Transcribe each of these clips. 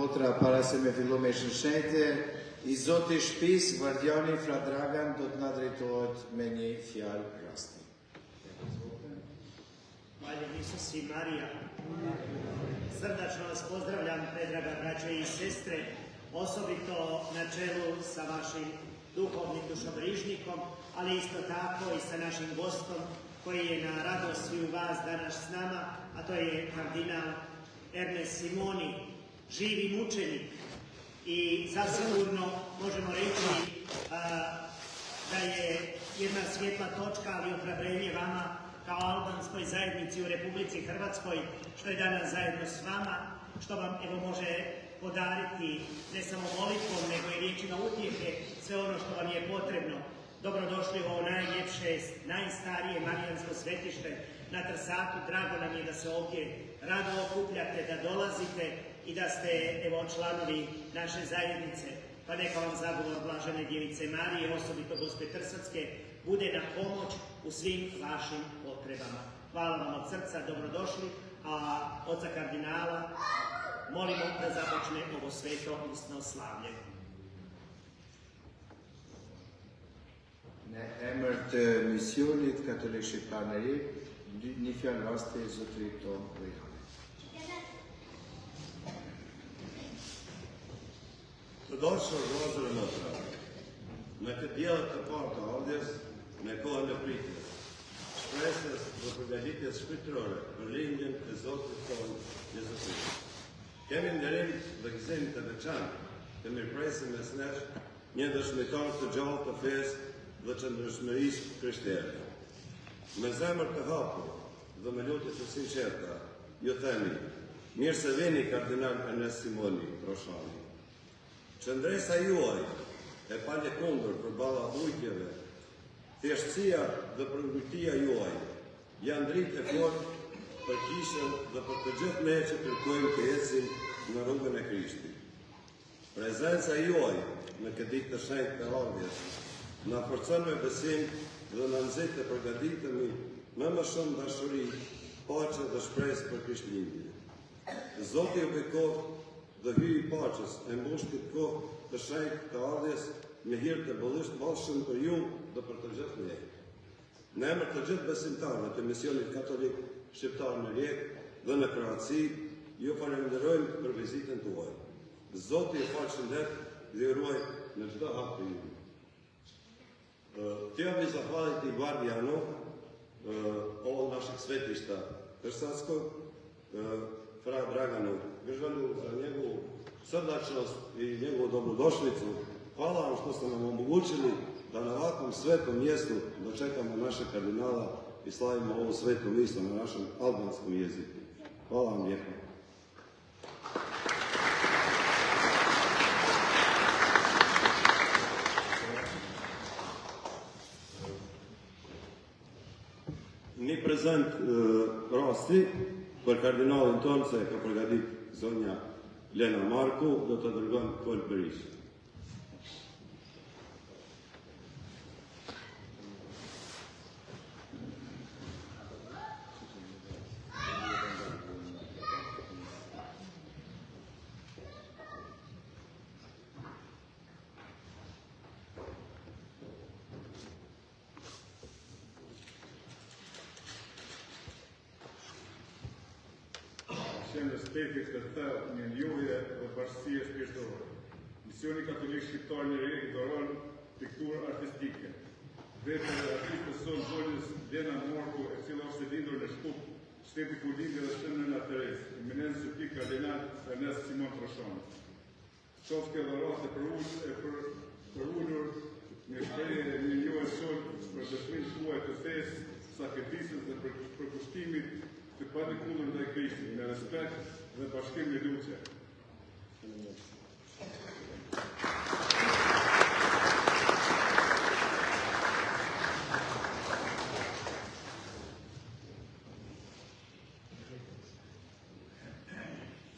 Motra, para se me fillu me shënshete, I Zoti Shtëpisë, Vardjani Fra Dragan do të na drejtohet me një fjalë rasti. Hvaljen Isus I Marija. Srdačno vas pozdravljam, predraga braćo I sestre, osobito na čelu sa vašim duhovnim dušobrižnikom, ali isto tako I sa našim gostom koji je na radost sviju vas danas s nama, a to je kardinal Ernest Simoni, živi mučenik. I zasigurno možemo reći da je jedna svjetla točka, ali ohrabrenje vama kao albanskoj zajednici u Republici Hrvatskoj, što je danas zajedno s vama, što vam evo može podariti ne samo molitvom, nego I riječima utjehe, sve ono što vam je potrebno. Dobrodošli u ovo najljepše, najstarije marijansko svetište na Trsatu. Drago nam je da se ovdje rado okupljate, da dolazite I da ste evo članovi naše zajednice. Pa neka vam zagovor Blažene Djevice Marije, osobito Gospe Trsatske, bude na pomoć u svim vašim potrebama. Hvala vam od srca, dobrodošli, a oca kardinala molimo da započne ovo sveto misno slavlje. Në emër të misionit katolik shqiptarëri, një fjalë raste zotërit tonë Vojani. Të dashur vëllezër e motra, në këtë diell të parë të ardhjes, në kohën e pritjes, shpresës dhe përgatitjes shpirtërore për lindjen e Zotit tonë Jezu Krisht. Kemi nderim dhe gëzim të veçantë të mirëpresim mes nesh një dëshmitar të gjallë të fesë dhe qëndrueshmërisë krishtere. Me zemër të hapur dhe me lutje të sinqerta, ju themi, mirë se vini kardinal Ernest Simoni Troshani. Qëndresa juaj e palekundër përballa ujtjeve, thjeshtësia dhe përngujtia juaj janë dritë e fortë për kishën dhe për të gjithë ne që kërkojmë të ecim në rrugën e Krishtit. Prezenca juaj në këtë ditë të shenjtë të ardhjes na forcon me besim dhe na nxit të përgatitemi me më shumë dashuri, paqe dhe shpresë për Krishtlindjen. Zoti ju bekoft dhe hyj I paqes e mbush këtë kohë të shenjtë të ardhjes me hir të bollshëm për ju dhe për të gjithë ne. Në emër të gjithë besimtarëve të misionit katolik shqiptar në Rijek dhe në Kroaci, ju falenderojmë për vizitën tuaj. Zoti ju falshëndet dhe ju ruaj në çdo hap të juaj. Htio bih zahvaliti Vardijanu, ovog našeg svetišta Trsanskog, Fra Draganu Gržanu za njegovu srdačnost I njegovu dobrodošlicu. Hvala vam što ste nam omogućili da na ovakvom svetom mjestu dočekamo našeg kardinala I slavimo ovu svetu misu na našem albanskom jeziku. Hvala vam lijepo. Një prezent rasti për kardinalin tonë se ka përgatit zonja Lena Marku, do të dërgon Kol Berisha. Respektit të thellë një njohje dhe bashkësie shpirtërore. Misioni katolik shqiptar në Rijek doron pikturë artistike. Vetë e artistës sonë zonjës Lena Marku, e cila është lindur në Shkup, shteti ku lindje dhe shënën Teres, eminent sufi kardinal Ernest Simon Troshani. Qoftë dhe raste për ullur në shprehje një njohje sonë për dëshminë tuaj të fesë, sakrificës dhe për kushtimit të palekundër ndaj Krishtit, me respekt dhe bashkim në lutje.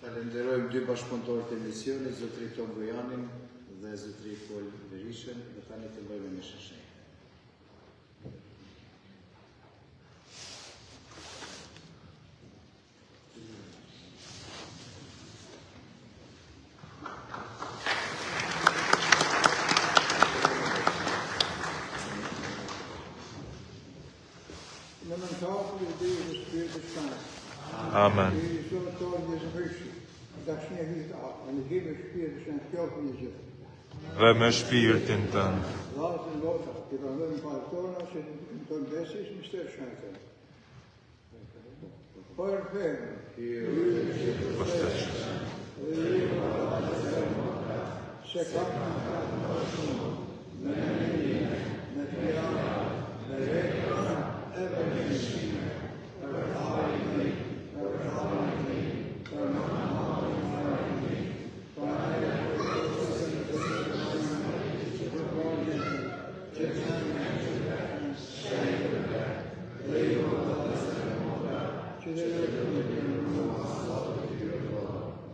Falenderojmë dy bashkëpunëtorët e misionit, zotëri Tom Vojanin dhe zotëri Kol Berishën, dhe tani fillojmë me shëshenjë. Patrit dhe i dhe Spiritit Sanë. Amen. I Zotë Jezu Krishti, dashnia hita, anëgjimi i Shpirtit Sanë qoftë me gjithë. Dhe me shpirtin tënd. Lasën lota, i pranojmë parë tona që të mbesis mister shëntën. Për fermë, se kam me të pjana, me rekra, e vërgjësi, për halëni, për halëni, për halëni, për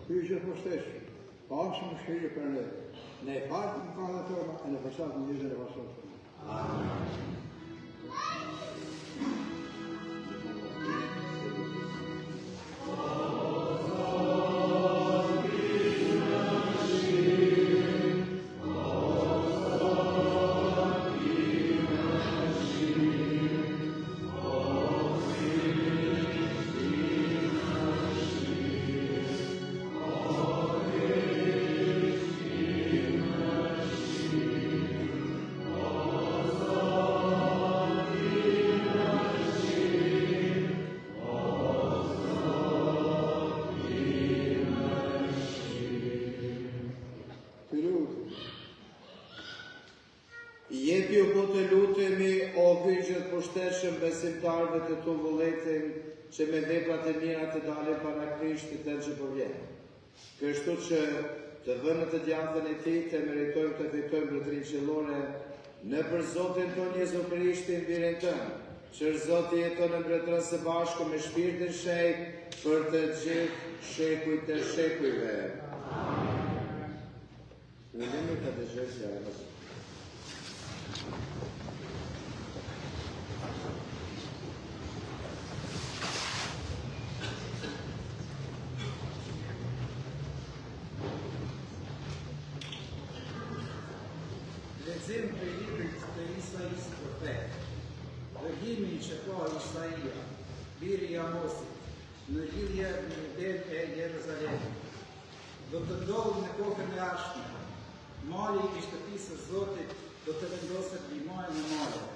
Hyjë për shtesh, pasë më shkirë për ne. Ne fatë më kallë tërma, e në përsatë në njëzën e vasotë. Amen. Jepi u po të lutemi, o kyqët pushtetshëm besimtarëve të tu vullnetin, që me veprat e mira të dalin para Krishtit të që përvjen. Kështu që të vënë të djathtën e tij të meritojmë të fitojmë mbretërinë qiellore në për Zotin ton Jezu Krishtin, birin tënë, që Zoti jeton në mbretërën së bashku me shpirtin shenjtë për të gjithë shekujt e shekujve. Ulemi ka dëgjuar fjalën. Lexim për librit të Isaias profet. Dëgimin që ka Isaia, biri i Amosit, në lidhje me idenë e Jeruzalemit. Do të ndodhë në kohën e ardhshme. Mali i shtëpisë së Zotit do të vendoset mbi majën e maleve,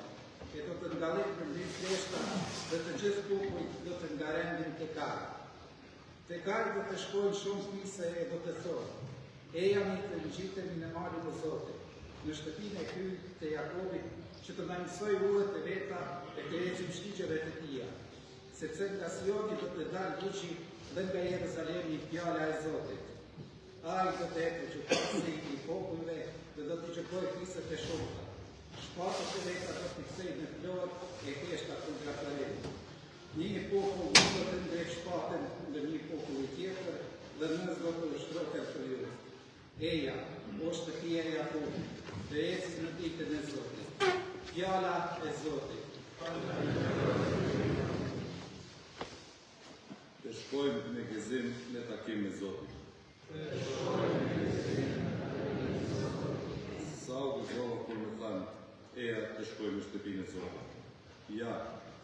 e do të ngallet për mbi fleshta dhe të gjithë popujt do të ngarendin tek ai. Tek ai do të shkojnë shumë fise e do të thonë: ejani të ngjitemi në malin e Zotit, në shtëpinë e kryt të Jakobit, që të na mësoj urët e veta e të heqim shtigjeve të tija, sepse nga Sioni do të dalë ligji dhe nga Jeruzalemi fjala e Zotit. Ai do të ecë që pasi i popujve dhe do të gjëkoj fiset e shumëta. Shpatët e veta do të kthej në florë e heshta kundra Efraimit. Një popull do të ndrejë shpatën në një popull tjetër dhe nëz do të ushtrohet për ju. Eja, o shtëpia e Jakobit, dhe eci në ditën e Zotit. Fjala e Zotit. Të shkojmë në gëzim në takim me Zotit. Sa u gëzova kur më thanë, eja të shkojmë në shtëpinë e Zotit. Ja,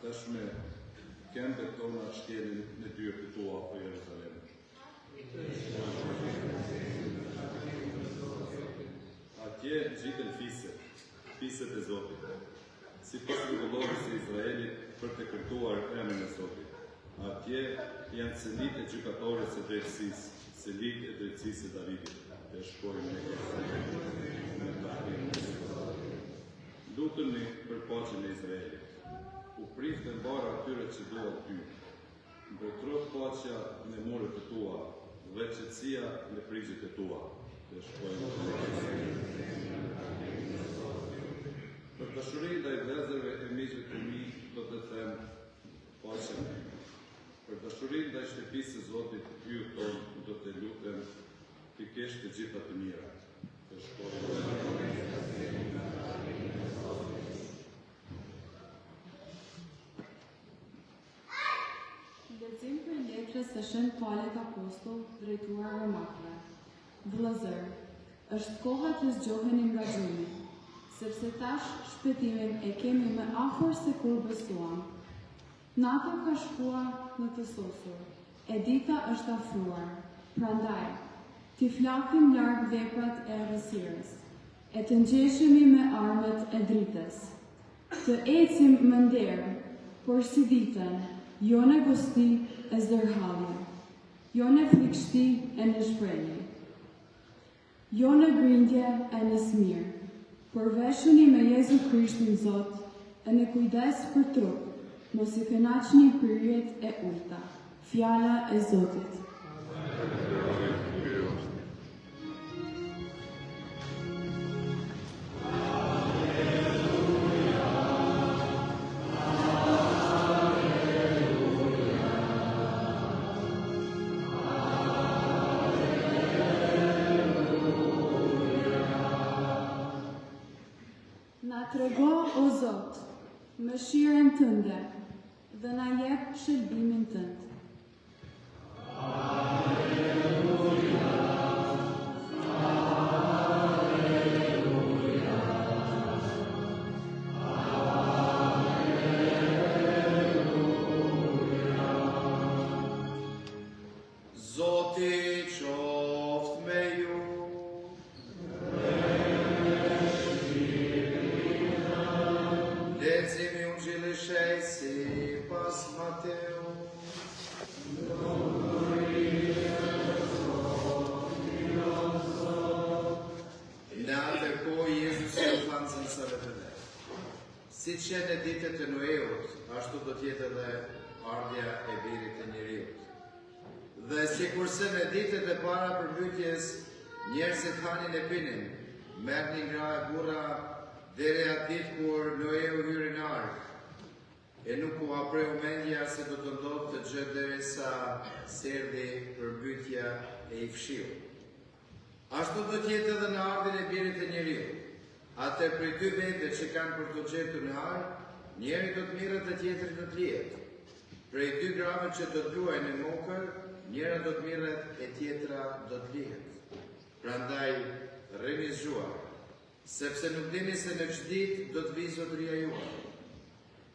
tashme këmbët tona shtjelin në dyert e tua për Jeruzalem. Atje gjiten fiset e Zotit, si pas rregulloris e Izraelit për të kërtuar emrin e Zotit. Atje janë celit e gjykatores e drejtësisë, celit e drejtësisë e Davidit. Të shkojmë në takimin e Zotit. Lutemi për paqen e Izraelit. U priften bara atyre që duan ty. Mbretëroft paqja në muret e tua, dhe qetësia në prizit e tua. Të shkojmë për dashurinë ndaj vëllezërve e miqve të mi, do të them paqja. Për dashurinë ndaj shtëpisë së Zotit, ju tonë do të lutem të kesh të gjitha të mira. Të shkojmë. Lexim për letrës së Shënt Paulit Apostull drejtuar Romakëve. Vëllezër, është koha të zgjoheni nga gjuni, sepse tash shpëtimin e kemi më afër se kur besuam. Nata ka shkuar në të sosur, e dita është afruar. Prandaj, t'i flakim larg veprat e errësirës, e të ngjeshemi me armët e dritës. Të ecim më nder, por si ditën, jo në gosti e zdërhallje, jo në frikshti e në shprehje, jo në grindje e në smir, por veshuni me Jezu Krishtin Zot e në kujdes për trup, mos i kënaqni pyrjet e ulta. Fjala e Zotit. Na trego, o Zot, mëshirën tënde dhe na jep shërbimin tënd. Zoti qoftë me ju. Leximi Ungjillit si pas Mateu. Në atë kohë Jezus u thanë zënësave të vet: siç janë ditët e Noeut, ashtu do të jetë edhe ardhja e Birit të Njeriut. Dhe sikurse në ditët e para përmbytjes njerëzit hanin e pinin, merrnin gra e burra deri atë ditë kur Noeu hyri në ark, e nuk u apreu mendja se do të ndodhë të gjë derisa serdhi përmbytja e i fshiu. Ashtu do të jetë edhe në ardhin e Birit të Njeriut. Atë prej dy vete që kanë për të gjetur në ark, njeri do të mirret dhe tjetri do të lihet. Prej dy grave që do të luajnë në mokër, njëra do të mirret e tjetra do të lihet. Prandaj rrini zgjuar, sepse nuk dini se në çdo ditë do të vijë zotëria juaj.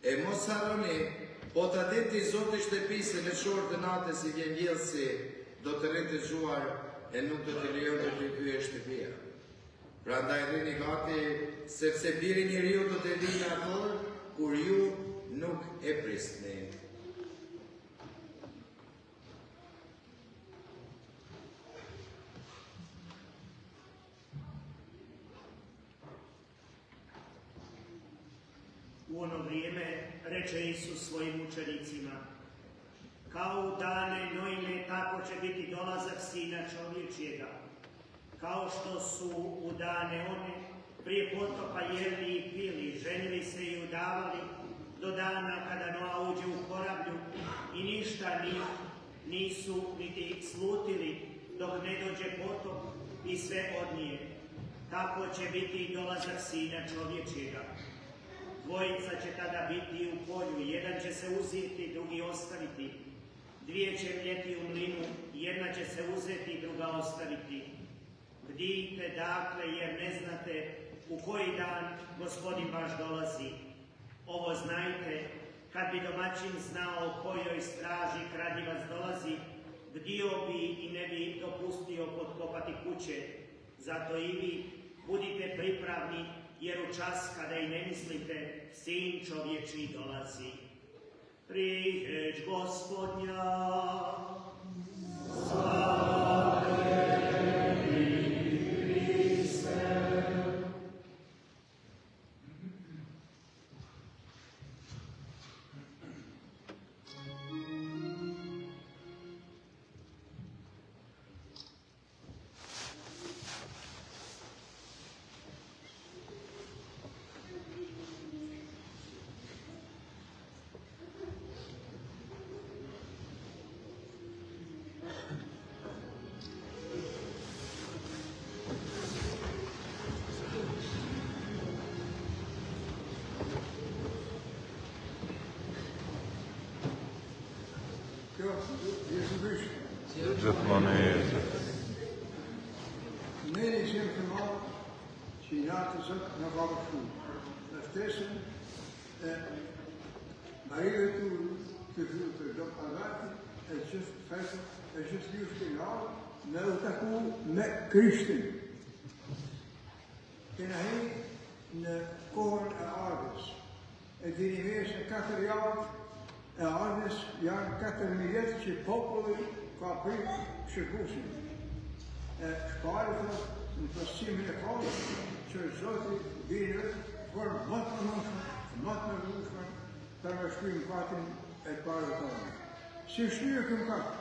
E mos harroni, po ta ditë Zoti shtëpisë në çorë të natës i vjen vjellësi, do të rritë të zgjuar e nuk do të lejon të hyjë shtëpia. Prandaj rrini gati, sepse Biri i Njeriu do të vijë në atë orë kur ju nuk e prisni. U ono vrijeme reče Isus svojim učenicima: kao u dane Noine, tako će biti dolazak Sina čovječjega. Kao što su u dane one prije potopa jeli i pili, ženili se i udavali, do dana kada Noa uđe u korablju i ništa nisu niti slutili dok ne dođe potop i sve odnije. Tako će biti i dolazak Sina čovječjega. Dvojica će tada biti u polju, jedan će se uzeti, drugi ostaviti. Dvije će mljeti u mlinu, jedna će se uzeti, druga ostaviti. Bdijte dakle, jer ne znate u koji dan Gospodin vaš dolazi. Ovo znajte, kad bi domaćin znao o kojoj straži kradljivac dolazi, bdio bi i ne bi dopustio potkopati kuće. Zato i vi budite pripravni, jer u čas kada i ne mislite, Sin čovječji dolazi. Riječ Gospodnja. Slava tebi, Hriste. Gjithmonë e jetë. Meri qenë të malë që i natë Zot në ka bështu. Në ftesën e Marive Turë, të zhurë do pazarti, e gjithë fesë, e gjithë ju shpinarë, me u taku me Krishtin. Kena hi në kohën e ardhës. E dini mirë se 4 javë e ardhës janë 4.000 jetë që populli ka pritë shërbusin. E shparë në pësimin e kohë që Zoti vinë për më të nëmshme, më të nëmshme për me shkrim fatin e parë të tonë. Si shkryë këm katë,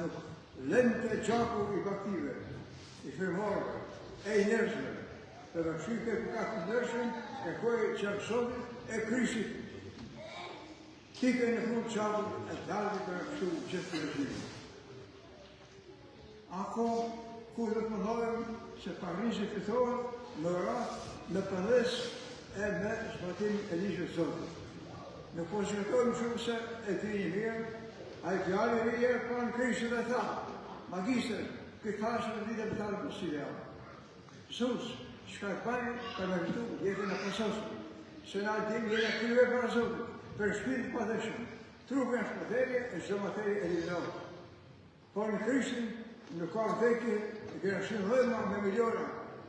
nuk lënë të gjaku i baktive, i firmorëve, e i njerëzve, për me shkryë këm katë nërshën, e kojë qërësotit e Krishtit. Tike në fund qabën e dalë për kështu gjithë të rëshminë. Ako, ku dhe të mëndojmë se Parisi fitohet më ratë, me pëlles e me zbatim e ligjit Zotit. Në konsultojmë shumë se e ti një mirë, a i fjallë e rrë pa në Krishtit dhe tha, magister, këtë thashë në ditë e betalë për Sirianë. Sus, shka e pari për me këtu, jetën e pasosë, se na dim jetë e kryve për Zotit, për shpirit pa dhe shumë, trupën e shpëterje e çdo materie e ligjit. Por në Krishtin nuk ka vdekje, e kena shumë dhëma me miliona,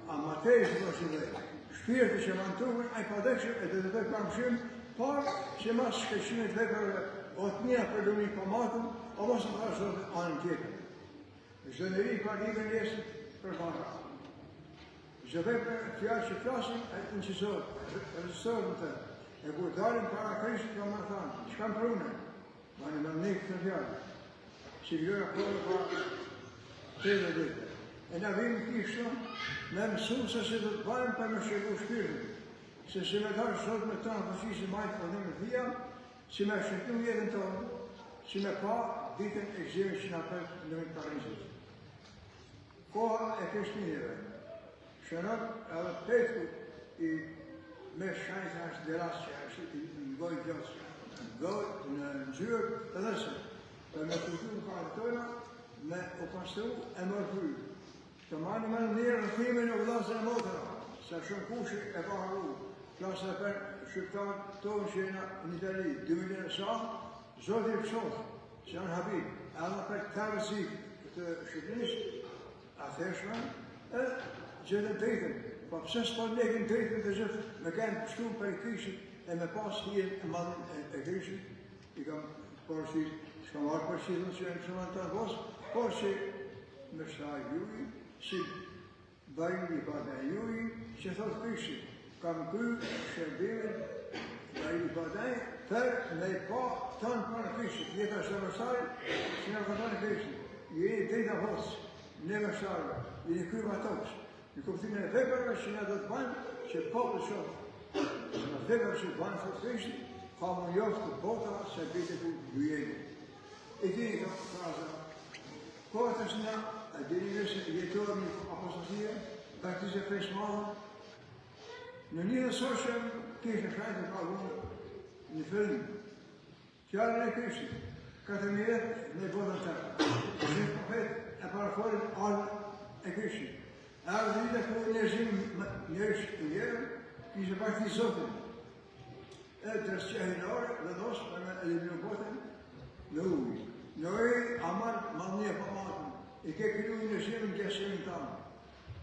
a materie që të shidhe. Shpirti që manë trupën, a i padekshëm e të të kamshim, por që mas shkeshimit veprave, o të mija për lumin për matën, o mos në thashtë dhe anën tjetër. Çdo njeri ka libën jesit për para. Çdo vepër fjallë që flasin, e të nëqësorën të. E kur dalim para Krishtit ka më thanë, që kam për une? Ma në më nekë të fjallë. Si vjora kore pa 3 dhejtë. E na vim kishtë, me mësu se si do të bajmë për me shqegu shpirtin. Se si me darë sot me tonë përqi si majtë për dhëmë dhia, si me shqegu jetën tonë, si me pa ditën e gjive që nga për në vënd Parisit. Koha e Krishtinjeve. Shënët edhe petku i me shajtë është deras që është i ngoj gjosë, në gjyrë të dhësë, për me kultu në kare tëna, me u pastru e mërëfry. Të manë me në njërë në thimin e vlasën e motëra, se shumë kushë e ka haru, klasë e për shqiptarë tonë që jena në Itali, 2 milion e sa, Zoti i pëshotë, që janë habib, edhe për të rëzik të Shqipërisë, atheshme, e gjithën drejtën, pa pëse s'po nekin drejtën të gjithë, me kemë pështu për i Krishtit e me pas hijen e madhën e Krishtit, i kam porësit, s'ka marrë përshitën që e në shumë të vosë, por që me shtaj juji, si bëjnë i bada e juji, që thotë Krishtit, kam kry shërbimin bëjnë i bada e, për me i pa tonë për në Krishtit, jetë është të vështarë, që në këtonë në Krishtit, jeni drejta vosë, ne vështarëve, jeni kryma tokës, në kuptimin e vepërve që ne do të banë, që popë shohë, në vepërve që të banë thotë Krishtit, ka më njoftë të bota se bite ku ju jeni. E dini ka fraza, kohët është nga, e dini nëse jetojnë një apostasie, baptizë e fejsh madhë, në një dhe soshëm, kishë shajtë e ka vëndë, një fillim, fjallën e Krishtit, 4.000 jetë në botën tërë, gjithë profet e paraforin ardhën e Krishtit. Ardhë vite ku njërësh të njerën, kishë bakti Zotin, e drësqehinore dhe dosë për me eliminu botën në ujë. Në ujë amarë madhënje pa matën, i ke kryu në shimë në gjesërin tanë,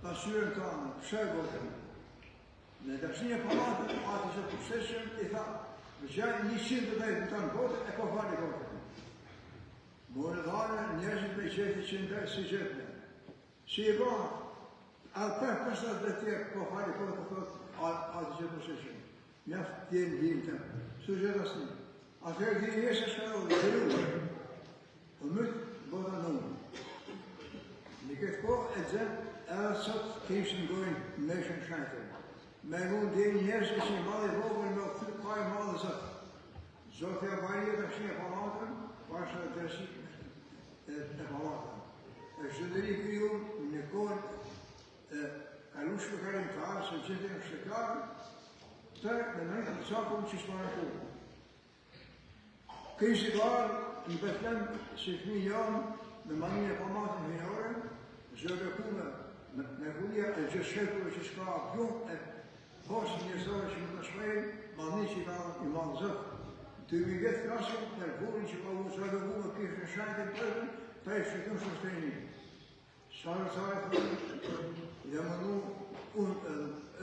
pasyren tanë, shë botën. Në dërshnjë pa matën, ati që përsheshëm, i tha, vëgjaj 100 dhe në tanë botën, e po fali botën. Morë dhare, njerëzit me qëti që ndërë si gjëtëne. Si i ba, atë për përstat dhe tjerë, po fali botën, ati që përsheshëm. Mjaftë tjenë himë të, su gjithë asë një. Atëherë di jesë shka dhe dhëru, o mëtë bota në unë. Në këtë kohë e dzëmë, edhe sot kishë në gojnë me shën shajtër. Me mund dhe njerës që në madhe vogën me këtër kaj madhe zëtë. Zotë e bajrë të shnjë e palatën, pashë dhe dërësit e palatën. E shëndëri kriju në kohën e kalushë për karimtarë, se gjithë në shëkarë, tërë në mërë të cakëm që shmarë kohë. Krishti ka ardhë në Betlehem si fëmi janë me manin e pamatën hinore, zhërë kume me hulia e gjithë shekëve që shka gjumë e posë njësore që më të shmejnë, manin që i ka i malë zëtë, Ty mi vjetë krasim për burin që ka u sërë bu me kishë në shajtën përën, për e shqytëm sosteni. Sarë jam mënu, unë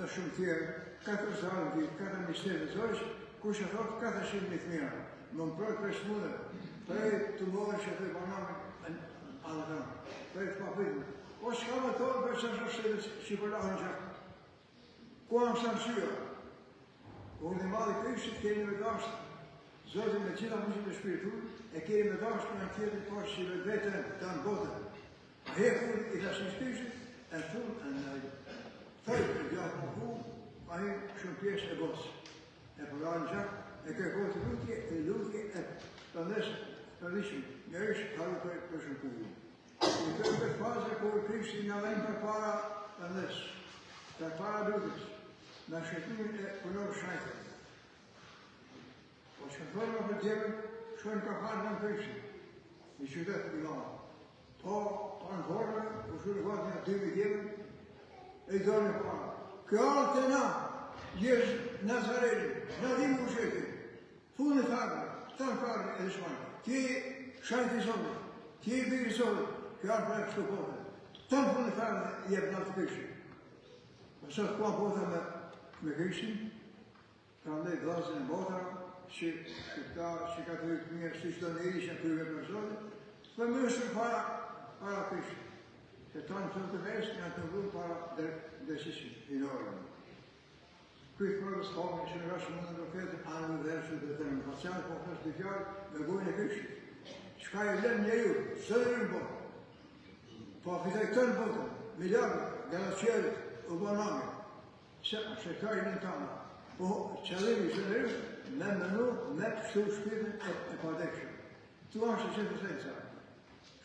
e shumë tjerë, 4 zarë ditë, 4 misterë të zërës, ku që thotë 400.000 fëmija. Më më prët për smude, për e të modër që të i baname anë të në, për e të papitë. O shka me tonë për që është shtetë që për lahën gjak. Ku amë së nësyra? Unë në madhë i Krishtit kemi me dashtë, Zotin me gjitha mundësit e shpiritur, e kemi me dashtë në tjetër pashtë që i vetën të në botën. A hefur i tashin Krishtit, e në fund, e në thëjtë e gjatë më hu, a hi shumë pjesë e botës. E për lahën gjak, e kërkoj të lutje e përndesë, përndishëm, njërishë haru për shumë kuhu. Në këtë fazë, kur Krishti në lejnë për para përndesë, për para lutës, në shëtimin e përnorë shajtë. Po shëtërë për djevën, shkojnë ka farë në Krishti, në qytetë Milano. Po, në vorë, po shkojnë vatë një 2.000 djevën, e i dorë në parë. Kjo alë të na, jeshtë Nazareli, në dhimë ku shetin, funë farë, të në farë e shkojnë. Ti shajtë i zonë, ti i birë i zonë, kjo alë për e kështu pote. Të në funë farë e jebë në të Krishti. Po sot kua pote me Krishtin, ka ndaj dhazën e botara, që ka të rritë mirë, si që të në ishën kërëve për Zotit, për mëshën para Krishtit. Që ta në të vesë, në të vëllë para desisin, i norën. Këtë përës kohën që në rashë mundën profetën, anë në dherëshë dhe të në pacianë, po përës të fjallë, me gojnë e Krishtit. Shka e lënë një ju, së dhe në botë. Po fitaj të në botën, miljardë, galacierit, urbaname, se ka i në tanë. Po qëllimi së në rrë, me mënu, me pështu shpirtin e padekshëm. Tu ashtë që të senca.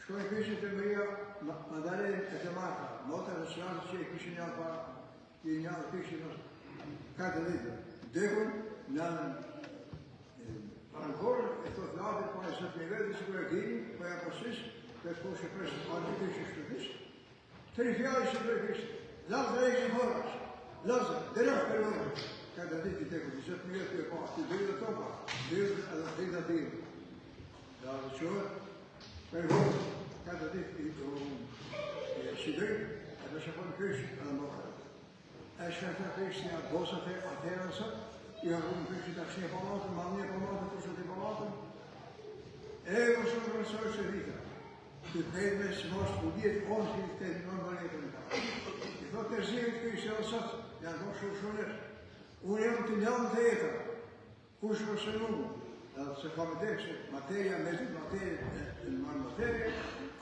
Shkojnë Krishtit e Maria, Madalene e të Marta, nota dhe sërasë që e kishin njallë para, i njallë Krishtit në 4 ditë. Dekun në ankorë, e thot latit, pa e sëtë një vetë, si kërë e dini, pa e aposisë, të të koshe presë, anë Krishtit shpirtisë. Të një fjallë që të Krishtit. Lazër e një horash, Lazër, dhe nështë për nërë. Kada ditë i teku, 20 mirë të e pa, të dhejë dhe topa, dhejë edhe dhejë dhe dhejë. Da dhe qërë, për vërë, kada ditë i shidrë, edhe shëpën Krishtë edhe më kërë. E shkërta Krishtë një bosët e atërën sëtë, i arrunë Krishtë të kështë një pamatën, ma një pamatën, kështë të pamatën. E vësën vërësërë se vita, të kërë me së mështë për djetë, onë që i të të në mërjetën e ta. I thotë të zirët Krishtë edhe sëtë, janë më shumë. Unë jam të njëllën të jetë, kush përse numë, edhe se ka me dekë që materja, me të materja, në marë materja,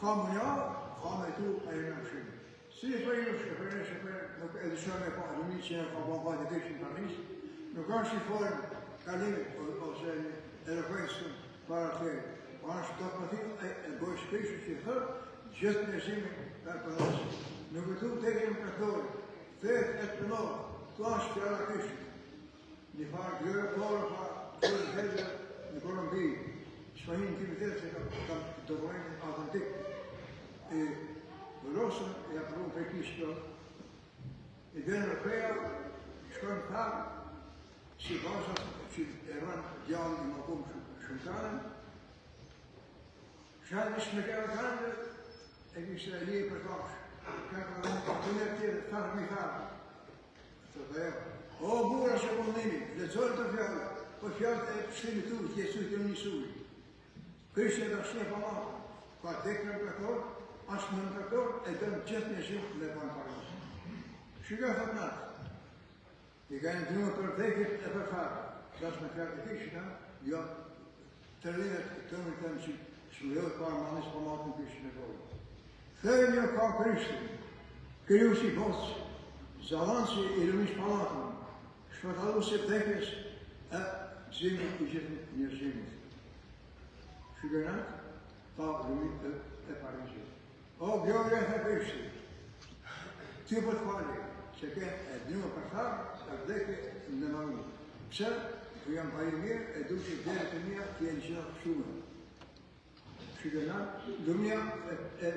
ka më njëllë, ka me tu a i në mëshimë. Si e për i nëshë, për nëshë, nuk edhe shërë me pa, lumi që e ka bamba të dekë që në parnisë, nuk është i forën kalimit, ose eloquensën para të e, po është të përthim e bojë shpishë që i thërë, gjithë njëzimi për përnësë. Nuk e tu të kemë këtore, thërë e të përnore, tu është fjalla Krishtit. Një farë gjërë kore, kore të hedhe në Kolumbi, shpahin në kimitet se kam dokumentin autentik. E vërosën e apërun për kishtë, i dhenë në preja, shkojnë tharë, si basat që e rënë gjallë i më kumë shumëtanën, shajnë ishë me kërë tharë, e kishtë e lijë për tashë. Kërë të në tjerë, tharë me tharë. Të të e, o bura që mundimi, lezojnë të fjallë, po fjallë e pështimi tu, tjesuj të njësuj. Krishtë e të shne pa matë, ka dekë në përkor, ashtë në përkor, e dëmë gjithë një shumë me panë parës. Shikë e thëtë natë, i ka në dhëmë për dekët e për farë, qasë me fjallë të kishtë, jo, të rrinet të më të më që shmëllot parë manis pa matë në kishtë në kojë. Thërë një ka Krishtë, kriju si posë, zavansi i lumish palatën, shpëtalu se tekës e zimit i gjithë njërzimit. Shugënat, ta lumit e Parizit. O, gjore e Krishti, ty për të fali, që ke e dhëmë për tharë, e vdeke në maru. Pse, ku jam pa i mirë, e du që dhere të mija, të jenë gjithë shumë. Shugënat, lumia e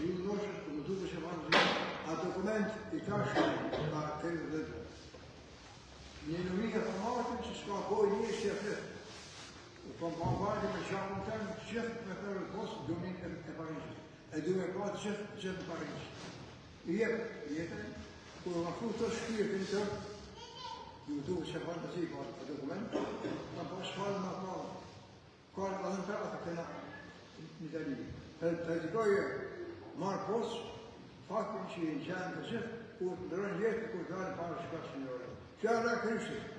ludoshë, ku më duke që vanë a dokument i tashë ka të dhe dhe. Një lumika për matën që s'ka boj një që e fletë. Po më vajtë me shakun të në gjithë me të rëposë domin e Parizit. E du me pa gjithë në Parizit. I jetën, kur më fu të shpirtin të, ju duke që fantasi pa të dokument, më pa shfalë më të malë. Kërë adhën të atë këna në të një. Predikoje marë posë, faktin që i në gjenë të gjithë, kur të ndërën jetë, kur të dalë parë shka së njërë. Fjallë e Krishtit.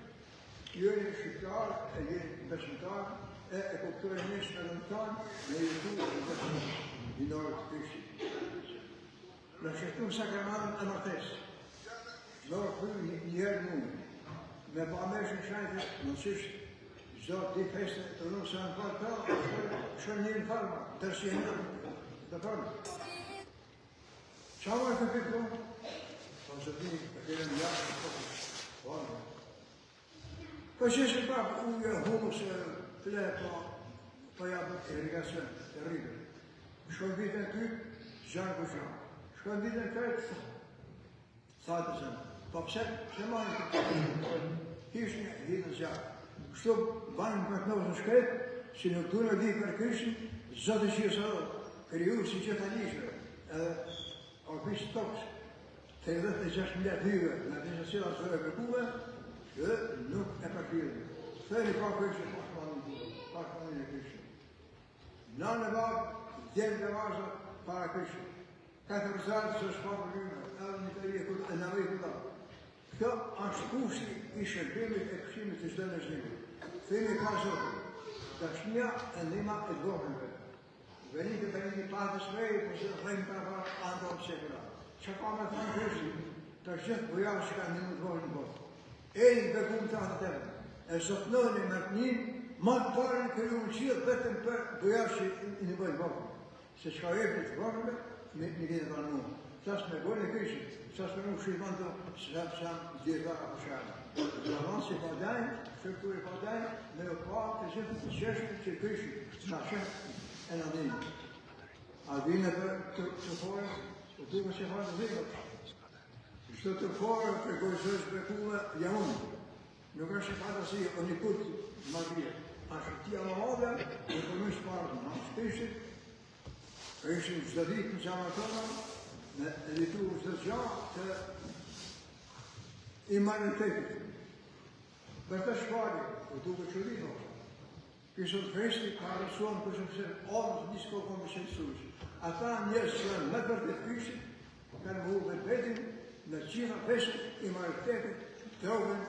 Jeni shqiptar, e jeni besimtar, e kuptojnë njështë me rëmëtan, me jetu e besimtar, i nërë të Krishtit. Në shqiptu sakramentën e martesë, nërë këry njërë mundë, me pa mesh në shajtë, në qështë, zotë di feste të nuk se në farë ta, shë njërë në farë, tërsi e njërë, të farë. Qa më e këtë këtë? Po zëtini, e kërën jashtë, të farë. Po që se prapë ujë humu se ple po jabë irrigacion të rribë. Shkojnë vitën ty, zhanë ku zhanë. Shkojnë vitën kërët, sa të zënë. Po pëse marë të të kishë një vitën zhanë. Kështu banë në përkënovës në shkretë, si nuk du në di për kishën, zotë që jësë arë, kriju si që të njëshë, edhe orpisë tokës, 36 miljard hyve, në të njësë cilat zërë e përkuve, që nuk e përkirën. Thëri pa kërëshën, pa shpanin e kërëshën. Nanë e babë, djenë dhe vazë, para kërëshën. 4 zartë së shpa përkirën, edhe një të rije këtë, e në vejë këta. Kjo është kushti i shërbimit e këshimit të çdo njerëzimi. Themi ka zotë, dashnia e ndihma e dogënve. Venite për një patës vejë, për që dhejmë për parë andorë sekula. Që ka me thënë kërëshën, të gjithë bujavë që ka një më dogën në botë. Ejnë dhe kumë të atë tërë, e sotnoni me të njën, ma të parë në kërë në qilë vetëm për bujavë që i në bëjnë bërë. Se që ka e për të bërëme, në këtë të në mundë. Qasë me gojnë e kërëshë, qasë me nuk shqipën të shanë djetarë apo shanë. Zavon si padajnë, shërtur e padajnë, me o pa të gjithë të qeshën që kërëshë, që shenë e në dhinë. A dhinë për të forë, të duke që farë të zikët. Shtë të forë të gojësës për kume jam unë. Nuk është e fantasi, o një kutë më bje. Ashtë tia më odhe, dhe përmësh parë në nësë kështit, kështin qdo ditë në qamë tëma, në editu qdo gjatë të imanitetit. Për të shpari, o duke që ditë, kështot kështi ka rësuan kështot se odhës disko këmë shënësushë. Ata njërës që në përtet kështit, kanë më uvë vetin, në gjitha peshët i maritetit, drogën,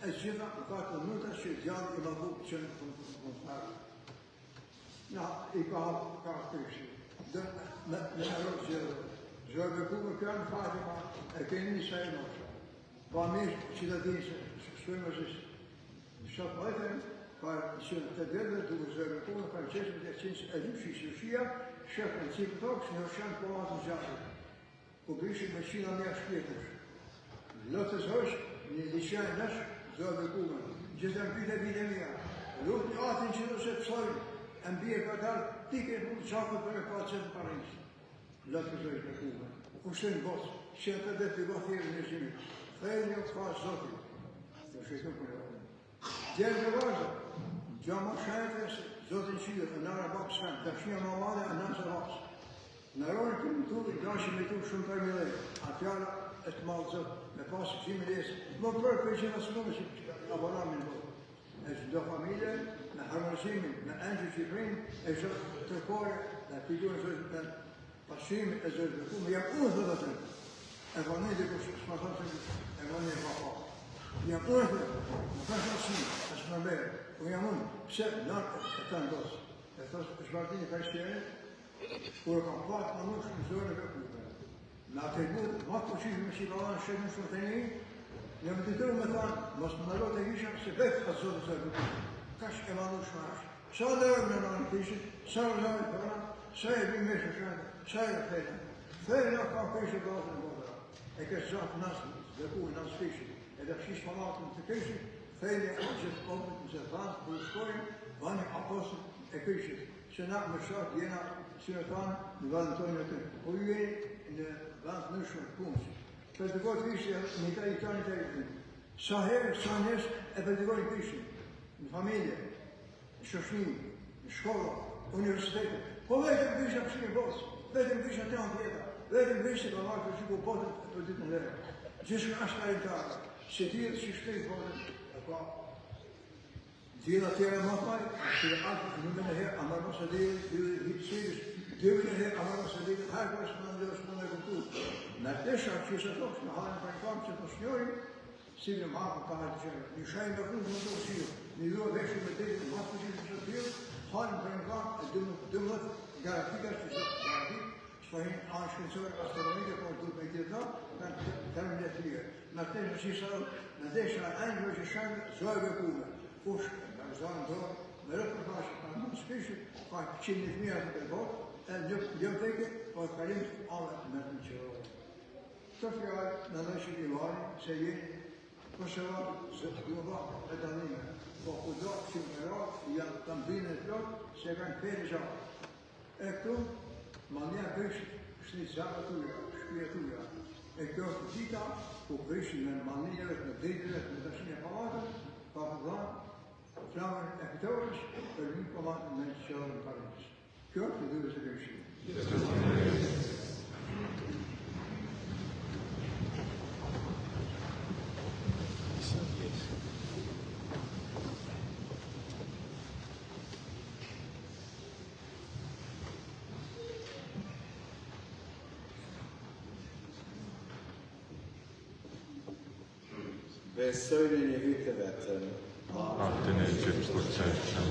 e gjitha në fatë në mëta që djallë i magu që në kontarë. Na, i ka kërëshë. Në nërët gjërë. Zhërë dhe kumë kërë në fatë ma, e keni një sajë nështë. Pa mishë që të dinë se shkujmë është shëtë mëjtën, pa që të dërë dhe duke zhërë dhe kumë, pa në qeshën të qenë e lypshi që shia, shëtë në cikë tokës, në shënë po atë në gjatë. Po grishim me qina mja shpjetësh. Lotës është, një liqenë nëshë, zohë dhe kume. Gjithë në vite mija. Lutë një atin që nëse pësojnë, e mbije këtarë, tike në mundë qakët për e pa qëtë në Paris. Lotës është dhe kume. Kushtë në bosë, që të dhe të gothirë në gjimit. Thejë një të fasë zotit. Në shkëtëm për e vëmë. Djerë dhe vazë, gjama shajtës, zotin qidët, e nara bakë s'kanë, dëshnia më madhe, e nësë vakës. Në rojnë të më tu, i dashim e tu shumë për me lejë, a fjalla e të malë zëtë, me pasë që me lesë, më përë për që në sëmëve që abonamin bërë. E që do familje, me harmonisimin, me engjë që i prinë, e që të kore, dhe figurën zërë të pasimi e zërë të kumë, jam unë të dhe të të. E vani dhe kështë s'ma thonë që e vani e papa. Jam unë të dhe, në përshë asimi, e s'ma bërë, u jam unë, pse nartë e të ndosë. E thosë, shbartini ka ishqenë, kur kam patë më nushë në zërë e kume. Në atë e budë, matë përqishë me shqipalanë shqenë në shumë të një, në më të tërë me thanë, mos më nërot e ishëm se vetë atë zotë zërë e kume. Kash e ma nushë më ashtë. Sa dhe rëmë në në kishë, sa rëmë të përna, sa e bimë me shëshënë, sa e fejnë. Fejnë ka kishë gazën në bodra. E kështë zatë nësë, dhe kume nësë kishë. E dhe shishë palatën të kishë, fejnë e gjithë kompët në zërë dhanë, për shkojnë, vani apostën e kishë. Që na më shatë jena, si në thanë, në vëllën tonë në të. Po ju e në vëllën në shumë punës. Përdegohet kishë një të i të. Sa herë, sa njështë e përdegohet kishë. Në familje. shoqërim, në shkolla, universitete, po vetëm visha kështu në botë, vetëm visha të janë tjeta, vetëm visha ka marrë për shiku botën për ditë në lere. Gjithë është karitare, që tjetë që shpejt botën, e ka djela tjera më paj, që atë në me në herë, a marrë mësë dhe, hitë qërës, dëve në herë, a marrë mësë dhe, hajë kërës më në dhe është më në këtu. Në tesha që se tokës, në halën për kam që të shënjorim, si në makë ka hajtë qërë, një shajnë në kundë më të usilë, një duhe veshë me të të makë që të shënjorim, halën për kam e dëmët garantika që të garantik, që po hinë anë shkënësore astronomike, po duhet me tjetë da, në të tjere. Në tesha që sa, në tesha anjë që shajnë zojve kume, kush, në zonë dorë, me rëtë përfashë, ka në spishë, ka 100.000 të përbotë, e një teke, po të kalim të alë me të në qërë. Të fjallë në nëshë i vari, se jeni Kosova, zëtë glova e dalime, po kudo që më ratë, janë të mbinë e plotë, se kanë peri gjatë. E këtu, manja kështë, është një zara tuja, shpia tuja. E kjo është dita, ku kështë me manjëret, me dhejtëret, me dashinje palatën, ka përdanë, flamën e këtërës, për një palatën me qërën në Paris. Kjo është të dhëve se kështë. Besoj në një hytë të vetëm. Atë në gjithë përqeshëm.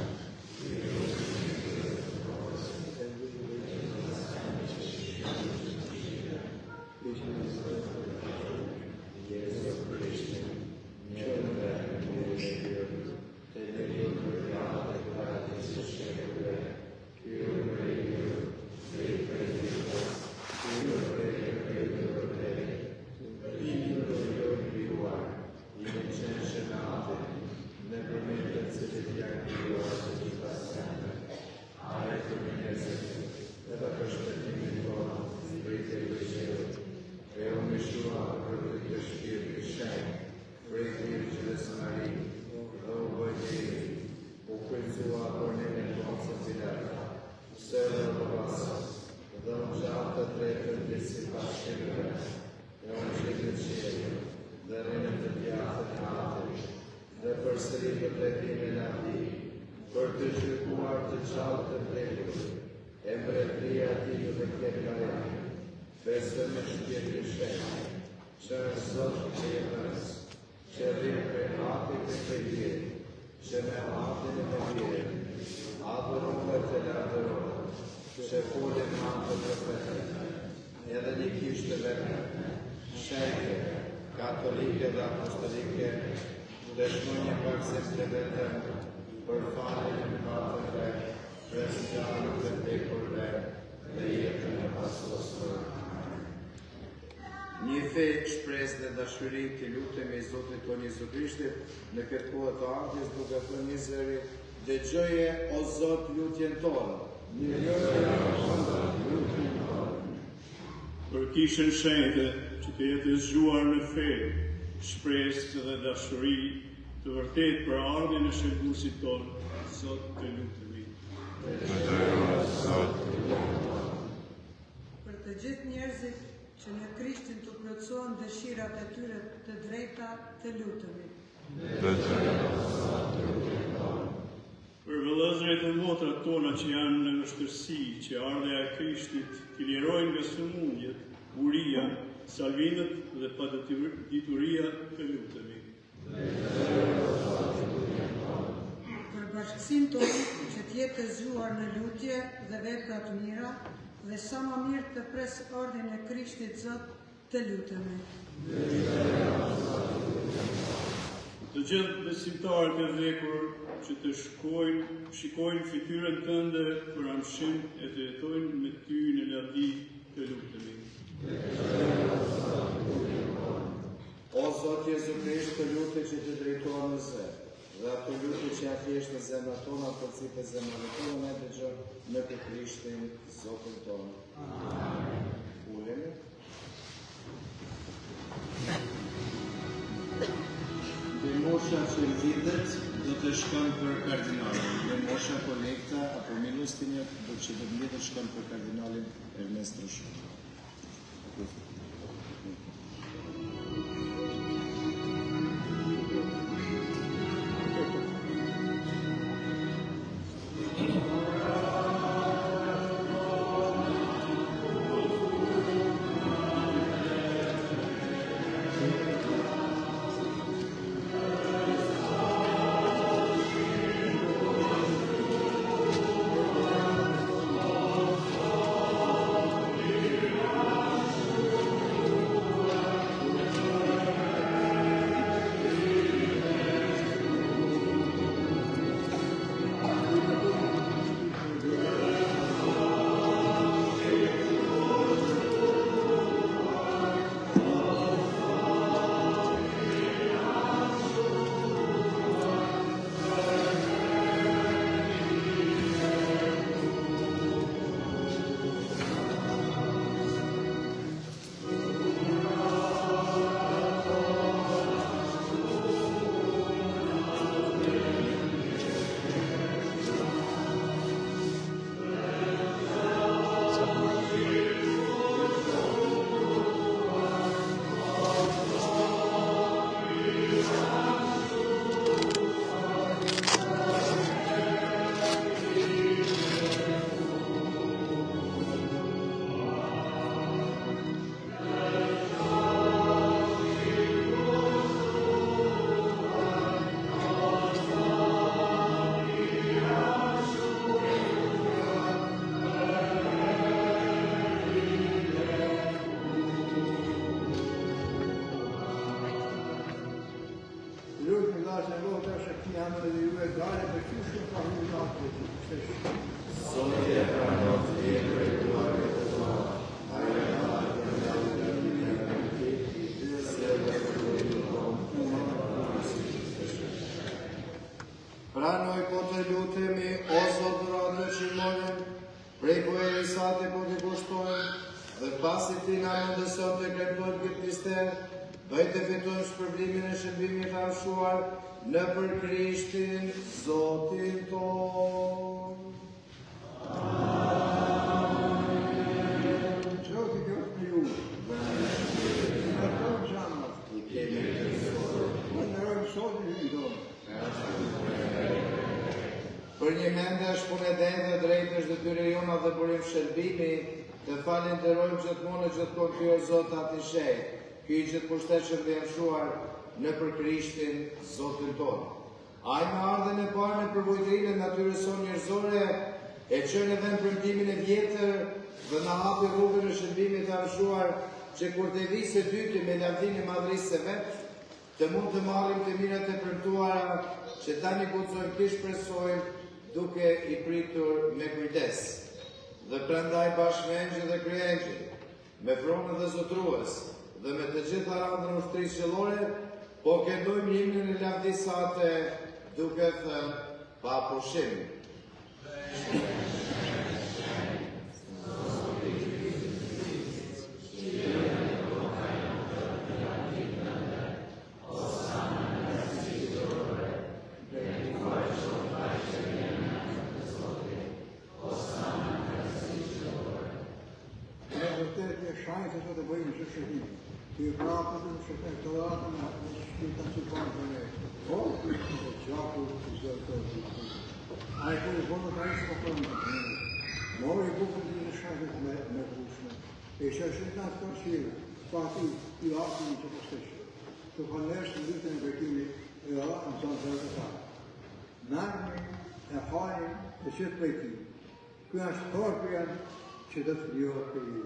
Për të gjykuar të gjallë të vdekur, e mbretëria ti ju dhe kjetë kalemi, besë me shpjetë të shenë, që në Zotë të jetës, që rrinë për hatit e për jetë, që me hatin e me vjetë, adhërove të ladhërove, që folin hatë të profetët, edhe një kishtë të vetë, shenke, katolike dhe apostolike, dëshmoj një paksim të vetëm, për falin e mëkateve, kristjanët dhe vdekurve, dhe jetën e pastosur. Një fe, shpresë dhe dashuri të lutemi Zotit tonë Jezu Krishtit në këtë kohë të ardhjes, duke thënë një zëri, dëgjoje o Zot lutjen tonë. Për kishën shenjtë që të jetë zgjuar në fe, shpresë dhe dashuri, të vërtet për ardhjen e shënguesit tonë, Zot të lutemi. Për të gjithë njerëzit që në Krishtin të plotësohen dëshirat e tyre të drejta, të lutemi. Për vëllezërit dhe motrat tona që janë në vështirësi, që ardha e Krishtit t'i lirojnë nga sëmundjet, buria, salvinët dhe padituria, të lutemi. Për bashkësinë tonë që të jetë të zgjuar në lutje dhe vepra të mira dhe sa më mirë të pres ardhin e Krishtit Zot, të lutemi. Të gjithë besimtarët e vdekur që të shikojnë fytyrën tënde për amshim e të jetojnë me ty në lavdi, të lutemi. O Zot Jezu Krisht, të lutë që të drejtohen në zë, dhe ato lutë që janë thjesht në zemrat tona, për cipe zemrat tona ne dëgjoj në të Krishtin, Zotin tonë. Ulemi. Dhe mosha që lidhet do të shkon për kardinalin. Dhe mosha kolekta apo milostinjat do që do të mbetët shkon për kardinalin Ernest Rëshon. Pranoj po të lutemi, o Zot Dhuratën që i molim, prej bujeri sate po të kushtojmë, dhe pasi ti na mëndëson të kremtojmë këtë mister, bëj të fitojmë shpërblimin e shërbimit të arshuar në për Krishtin Zotin tonë. Zoti qoftë me ju. Ndërtojmë zanët. Ndërojmë Zotin i tonë. Për një mendesh punë e dhe drejtësh dhe tyre jona dhe burim shërbimi, të falenderojmë gjithmonë e gjithkohë ty o Zot ati shej, ky i gjithë pushtetshëm dhe mshuar në për Krishtin Zotin tonë. Ai me ardhen e parë në përvojtrinë e natyrës sonë njerëzore, e çon edhe në premtimin e vjetër dhe na hapi rrugën e shërbimit të mshuar, që kur të vi së dyti me lavdinë e madhërisë së vet, të mund të marrim të mirat e premtuara që tani guxojmë të shpresojmë duke i pritur me kujdes. Dhe prandaj bashkë me engjëj dhe kryengjëj, me fronë dhe zotrues, dhe me të gjitha randën ushtrisë qellore, po këndojmë himnin e lavdisate duke thënë pa pushim. Shajtë që të bëjmë që shëhim, të i prapët në shëhim, të ratën në shkita që banë të ne. Po, të gjaku të zërë të zërë. A e kërë bënë të ajshë për në të një. Mori i bukën të një shajtët me krushme. E që është të atë kërshirë, pati i atën që përsteshë. Të këndesh të dhëtën e bekimi e ratën të zërë të ta. Nërmi e hajnë të qëtë pejti. Kjo është korpjen që të të ljohë për ju.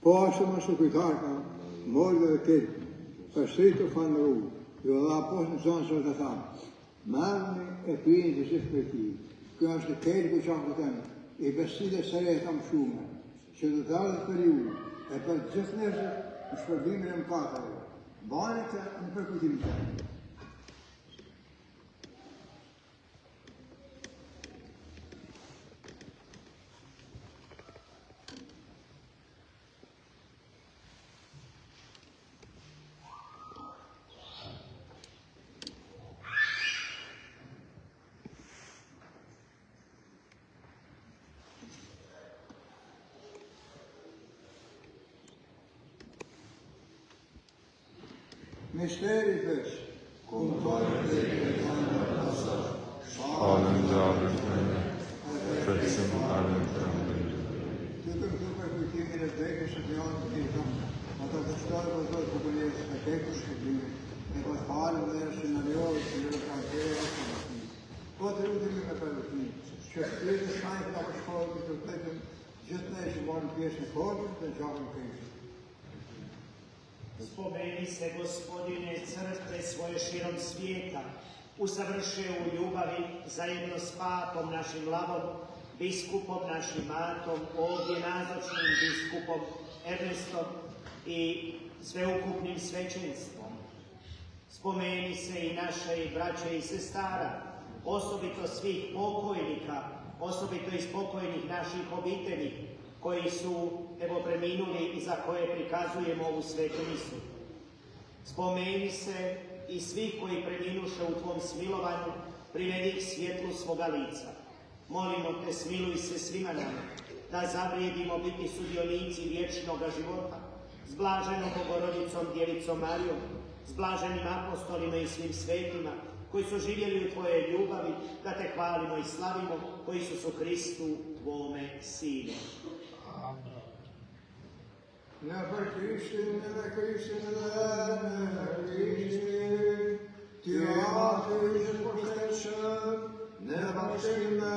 Po ashtu më shukujtarka, mojve dhe këtë, për shtritë të fanëru, jo dhe aposë në zonë sot të thamë, mërëni e pyjnë të shifë për ti, kjo është këtë ku qafë të temë, i besile së re të mshume, që të dalët për ju, e për gjithë njerëzit në shpërbimin e mëkateve, banit e në përkutimin të. Misteri veç, kumtojnë dhe i kanë në pasar, Shpallën gjallën të një, përcim alën të një. Të këtu për kujtimin e vdekjes së djallët të tjetëm, ata të shtojë për Zotë Bukurjes e vdekjes shkërbimit, e për falë dhe që në ljohë që në rëkantere e të mëtni. Po të rutimi me përvëtni, që shkritë shajtë nga përshkollë të përpetëm gjithë ne që morën pjesë në kodën dhe gjallën Kristë. Spomeni se, Gospodine, crkve svoje širom svijeta usavrše u ljubavi zajedno s papom našim Lavom, biskupom našim Matom, ovdje nazočnim biskupom Ernestom i sveukupnim svećenstvom. Spomeni se i naše braće i sestara, osobito svih pokojnika, osobito iz pokojnih naših obitelji, koji su evo preminuli i za koje prikazujemo ovu svetu misu. Spomeni se i svih koji preminuše u tvom smilovanju, privedi ih svjetlu svoga lica. Molimo te, smiluj se svima nama, da zavrijedimo biti sudionici vječnoga života, s blaženom Bogorodicom Djevicom Marijom, s blaženim apostolima i svim svetima, koji su živjeli u tvojoj ljubavi, da te hvalimo i slavimo, po Isusu Hristu, tvome Sinu. Në për Krishtin dhe Krishtin dhe në Krishtin, ty aty që përshtetshëm, në bashkim me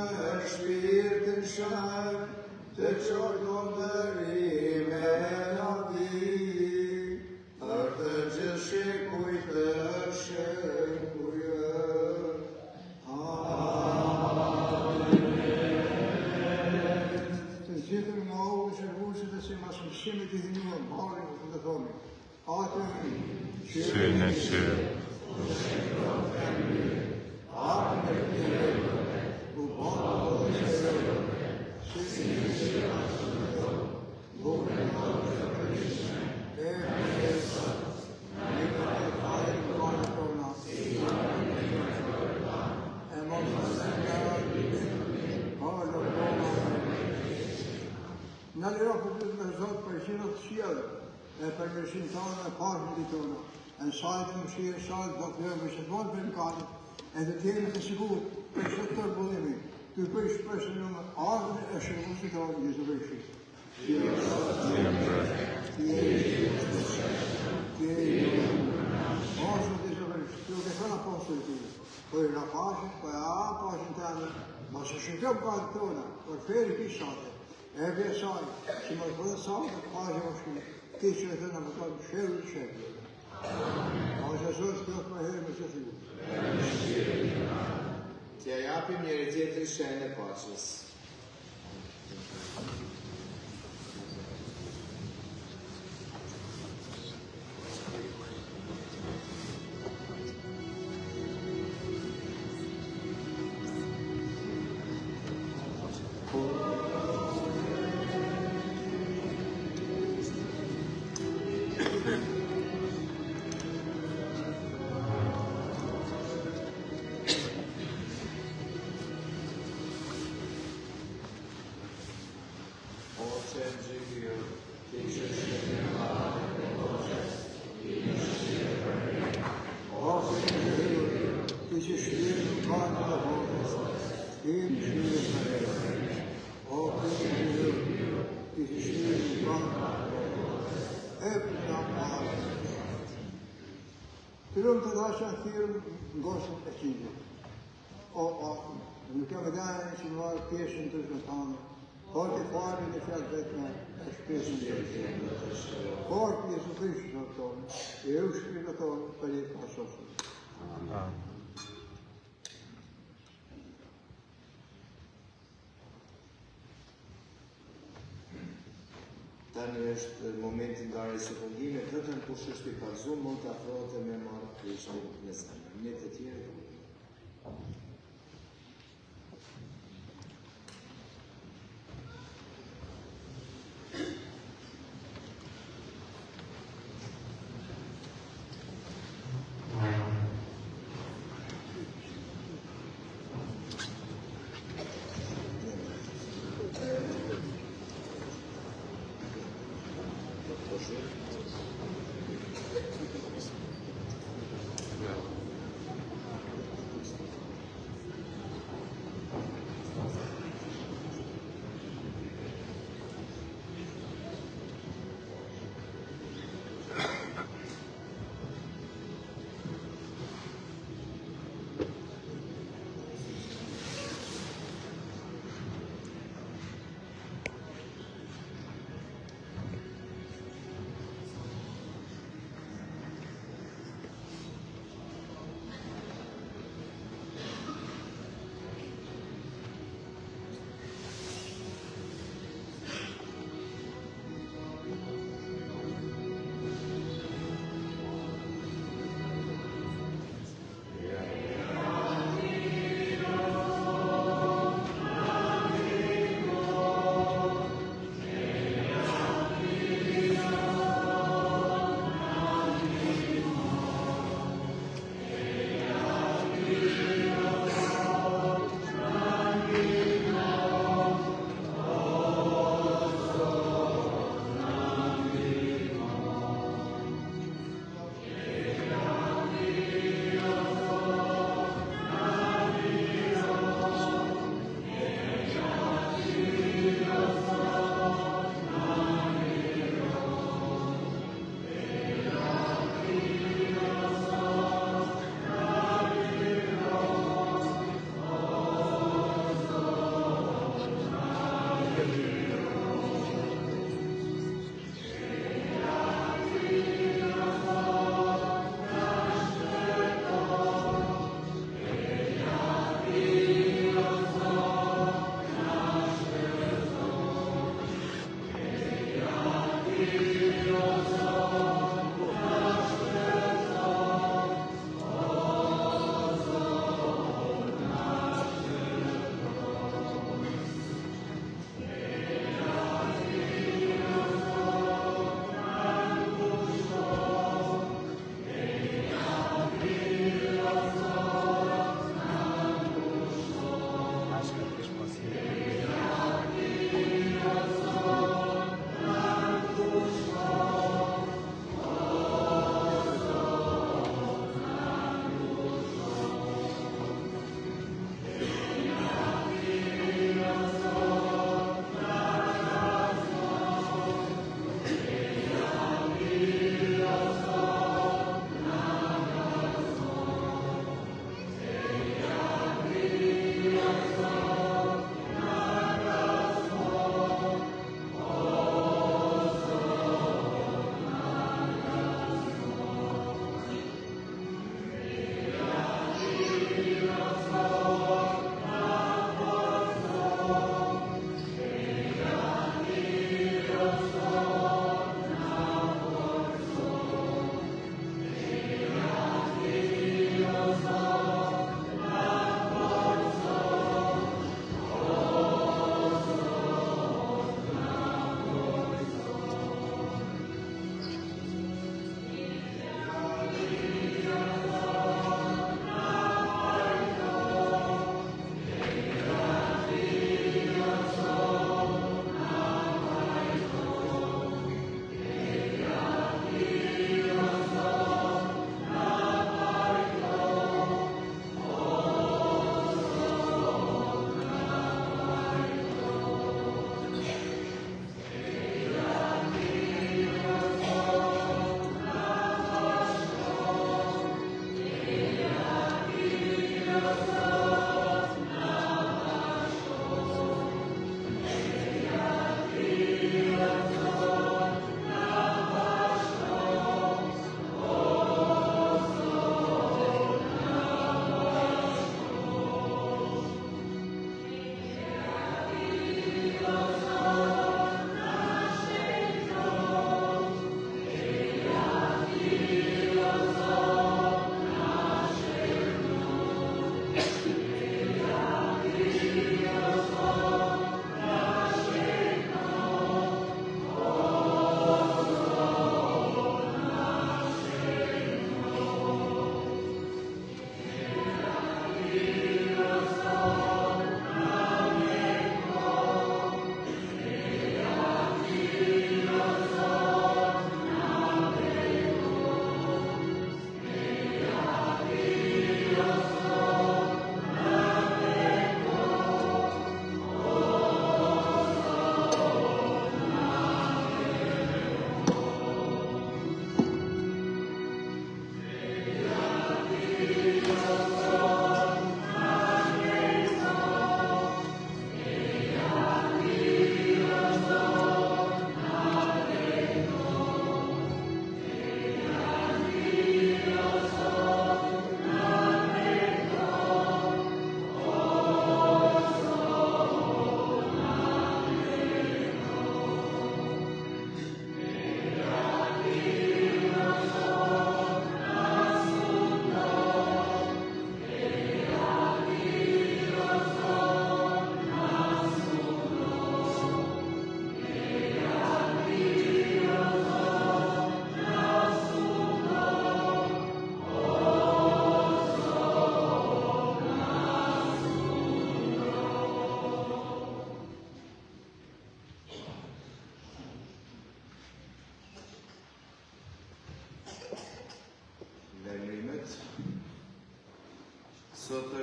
shpirtin shëm, të qordon dërime në ti, për të gjithë shikuj të shikujë. Të gjithër më ovë që vusët e si mas mësimit i dhinuar, marim të të thomi. Atë Që në që, atë në kjere, u batë të kjere, si në kjere, bukë në të kjere, e kjesa, në të fajë në kone tona, e mos në të kjere, halë tona, në liro përbët me Zotë për qinët të qjellë, e për mërëshin tonë e pashën të tonë, e në sajtë e mëshirë sajtë do të lërë që të vonë për në katët, e të tjemi të sigur për që të tërbulimi, të për shpresë në më ardhën e shërbusit të orë një të vërshë. Ose të të vërshë, të të fërë apostolë të të, për në pashën, për a pashën të anë, ma se shëtëm katët tona, për feri pisate, e vjesaj, që më të dhe sajtë të pashën më shkëmë, ti që e të në mëtonë shërë të shërë. A Jezus të më herë me që të T'ja japim njëri tjetrit shenjën e paqes. Filëm të dasha thirëm ngosën e qinjët. Nuk jam e dajnë që më marë pjesën të zhëtanë, por të farë në fjallë vetëme e shpesën dhe shpesën. Por të Jesu Krishtë në tonë, e u shpirë tonë për jetë pasosën. Tani është momenti ndarjes së fungimit, vetëm kush është i kallëzuar mund të afrohet me marrë Krishtin në zemër. Ne të tjerë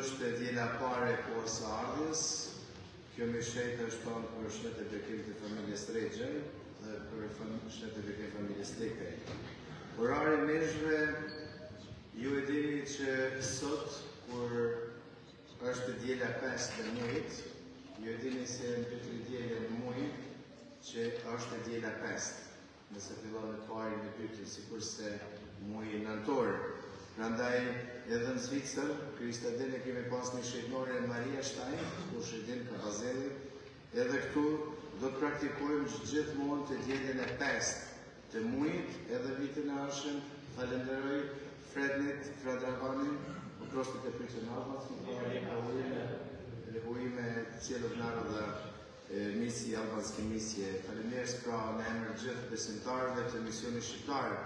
është djela pare kohës së ardhjes. Kjo mishëjtë është tonë për shtetë e bekim të familjes Regjen dhe për shtetë e bekim familjes Lekaj. Orari meshve, ju e dini që sot, kur është djela 5 të mujit, ju e dini se në 2-3 djela në mujit, që është djela 5, nëse fillon në pari në 2, sikur se muji nëntor. Prandaj edhe në Zvicër, Kristadin e kemi pas një shqipnore Maria Stein, ku shqiptin ka bazeli, edhe këtu do të praktikojmë gjithmonë të djelën e 5 të mujit, edhe vitin e ashëm, falenderoj Frednit, Fradravanin, u prostit e pritën Albat, lehujime cilët nërë dhe misi, albanski misje. Faleminderit pra në emër gjithë besimtarëve të misionit shqiptar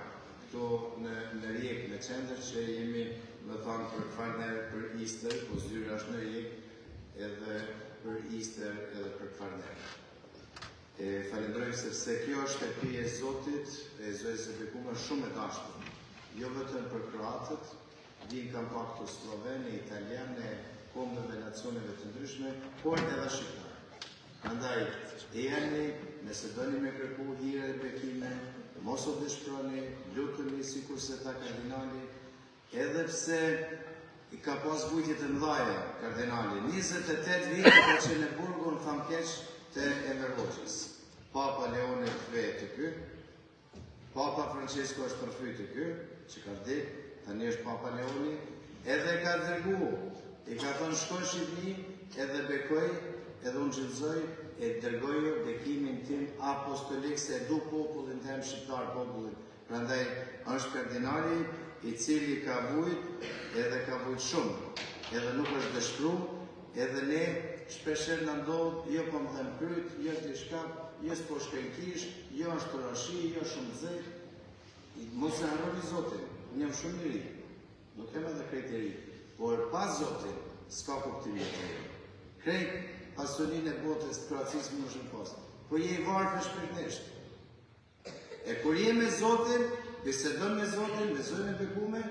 këtu në Rijekë, në qendër që jemi, më thonë, për Kvarner, për Easter, po zyra është në Rijekë, edhe për Easter edhe për Kvarner. Falenderoj sepse kjo është shtëpi e Zotit, e Zotës së bekuar shumë e dashur. Jo vetëm për kroatët, vinë kam pak të slovene, italiane, kombëve nacioneve të ndryshme, por edhe shqiptarë. Andaj, e jeni, nëse doni me kërku hire dhe bekime, mos o dëshproni, lutëmi si kurse ta kardinali, edhe pse i ka pas vujtje të mdhaja kardinali. 28 vite ka qenë në burgun famkeq të Enver Hoxhës. Papa Leone të të ky, Papa Francesco është përfyt të ky, që ka vdik, tani është Papa Leoni, edhe ka dërgu, i ka thonë shkoj Shqipni, edhe bekoj, edhe unë gjithëzoj, e dërgojë bekimin tim apostolik se du popullin tem shqiptar popullin. Prandaj është kardinali i cili ka vujt edhe ka vujt shumë, edhe nuk është dëshpru, edhe ne shpesher në ndodhë, jo po më dhe më kryt, jo t'i shkap, jo s'po shkajkish, jo është të rashi, jo shumë zek. Mos e harroni Zotin, unë jam shumë i ri, nuk kem edhe krejt i ri, por pas Zotin s'ka kuptimit të ri. Krejt pasionin e botës të Kroacisë më shumë postë, po je i varë për shpirtnisht. E kur je me Zotin, bisedon me Zotin, besoj me bekume,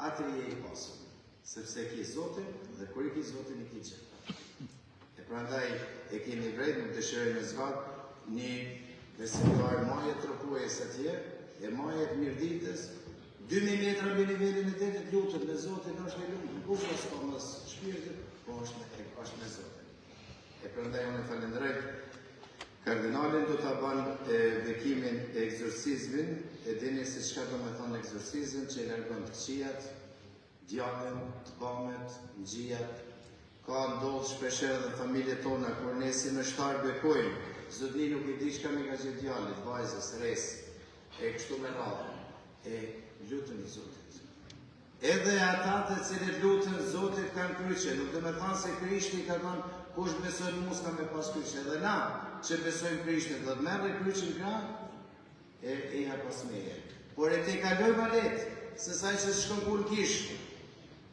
atër je i pasur. Sepse ki Zotin, dhe kur i ki Zotin i ki qëta. E prandaj e kemi vrejt, nuk dëshiroj me zgat, një besimtar majet tropues atje, e majet mirditës, 2000 metra me nivelin e detit lutët me Zotin, është e lutë, nuk është s'ka mësë shpirtit, po është me Zotin. E prandaj unë e falenderoj kardinalin, do të banë bekimin e egzorcizmin, e dini se çka do me thonë egzorcizm, që e largon të këqijat, djallën, të bamet, ngjijat. Ka ndodhë shpesher dhe familje tona, kur ne si me shtarë bekojmë, zotni nuk i di çka me ka gjithë djallit, vajzës, res, e kështu me radhë, e lutën i Zotit. Edhe ata të cilët lutën Zotit kanë kryqe, nuk dhe me thanë se Krishti ka thonë, kush besojnë mu s'ka me pas kryqe, edhe na që besojnë Krishtin, dhe të merë kryqin ka, e ha pas meje. Por e te kaloj valet, se saj që shkon kur kish,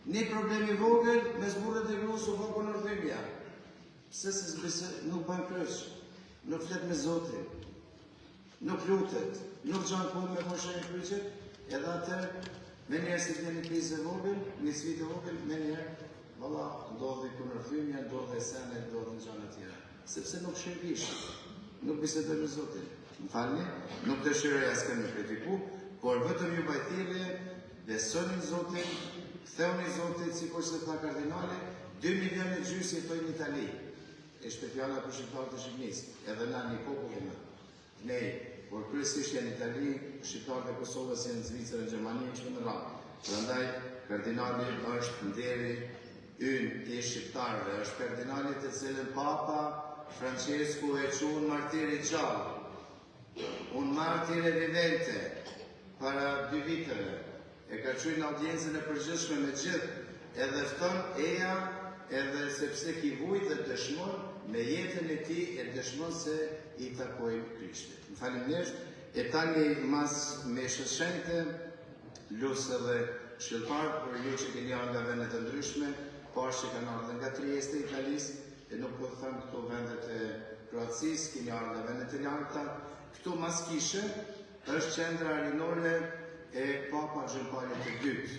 një problemi vogël, me zburët e grusë u vogën në rëdhimja. Pse se nuk bëjnë kryq, nuk flet me Zotin, nuk lutet, nuk gjanë punë me moshen kryqet, edhe atër, me njerë si të një krizë vogël, një svitë vogël, me njerë, valla, ndodhe i kunërthymja, ndodhe e sene, ndodhe në gjanë tjera. Sepse nuk shërbish, nuk bisedoj me Zotin. Më falni, nuk dëshiroj asë me kritiku, por vetëm ju bajtire, besonin Zotin, ktheuni Zotit, si kur se tha kardinali, 2 milion e gjysë jetojnë në Itali, e shpetjala për shqiptarët e Shqipnisë, edhe na një popullina. Nej, por kryesisht janë Itali, shqiptarët e Kosovës janë në Zvicër, në Gjermani, në shumë në radhë. Prandaj, kardinali është nderi ynë i shqiptarëve, është kardinali të cilën Papa Francesco e qunë martiri gjallë, unë martire vivente, para 2 viteve, e ka qujnë në audiencën e përgjithshme me gjithë, edhe fton eja, edhe sepse ki vujt dhe dëshmon, me jetën e ti e dëshmon se i takojnë Krishtit. Më faleminderit, e tani mas me shëshente, lusë dhe shqilpar, për ju që keni ardhur nga vendet të ndryshme, parë që kanë ardhur nga Trieste, Italisë, e nuk po të thëmë këto vendet e Kroacisë, keni ardhur nga vendet e larta. Këtu mas kishe është qendra arinore e Papa Gjën Paulit të dytë.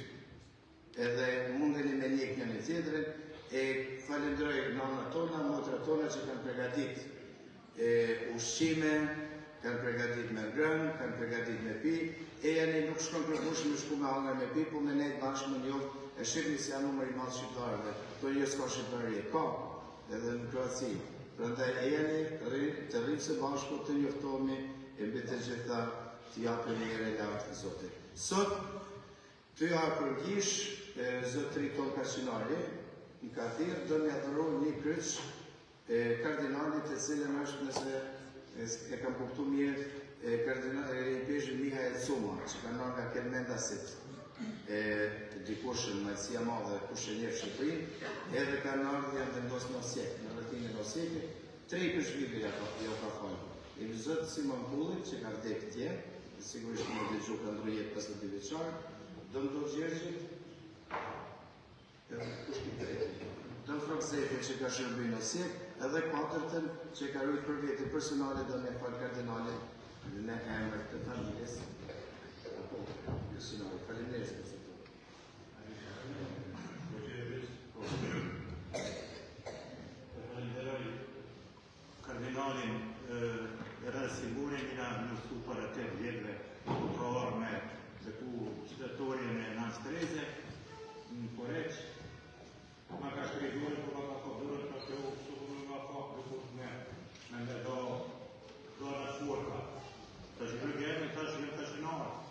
Edhe mundeni me njek një tjetërin, e falenderoj nënat tona, motrat tona që kanë përgatit ushqime, kanë përgatit me ngrënë, kanë përgatit me pi, e janë nuk shkon për bush me shku me hangër me pi, po me nejtë bashkë me njohë, e shqipni si janë numër i madhë shqiptarëve, to një s'ka shqiptarje, ka, edhe në Kroaci. Prandaj e janë të rrimë së bashku të njoftohemi e mbi të gjitha të japë një lartë Zotit. Sot, të ja përgjish Zotëri ton Kaqinari, i ka thirë do një adhërojnë një kryq kardinalit e cilën është nëse e kam kuptu mirë i peshën Mihael Cuma, që ka nërë nga Kelmendasit, dikushën Majtësia Madhe, kushën njërë Shqipërin, edhe ka nërë janë vendosë në Osjek, në rëtinë në Osjeki, 3 peshvide jo ka falë. I në Zotë Simon Kulli, që ka vdekë tje, sigurisht në dhe gjuka ndrujet 52 veçarë, Dëmdo Gjergjit, Dëm Frokzeti që ka shërby në Osjek, edhe 4-tën që ka rujtë për vjetë personale dhe me falë kardinalit në emër të familjes. Faleminderit për të. Falenderoj kardinalin Sigurin, nga nësu për 8 vjetëve të provar me të ku qytetorjen e Nans Tereze, në Poreq, ma ka shkrejdurin, ku ma ka fabdurin, ka të u kësurin nga fabdurin me me do në shurka. Të shkrejdurin, të shkrejdurin, të shkrejdurin,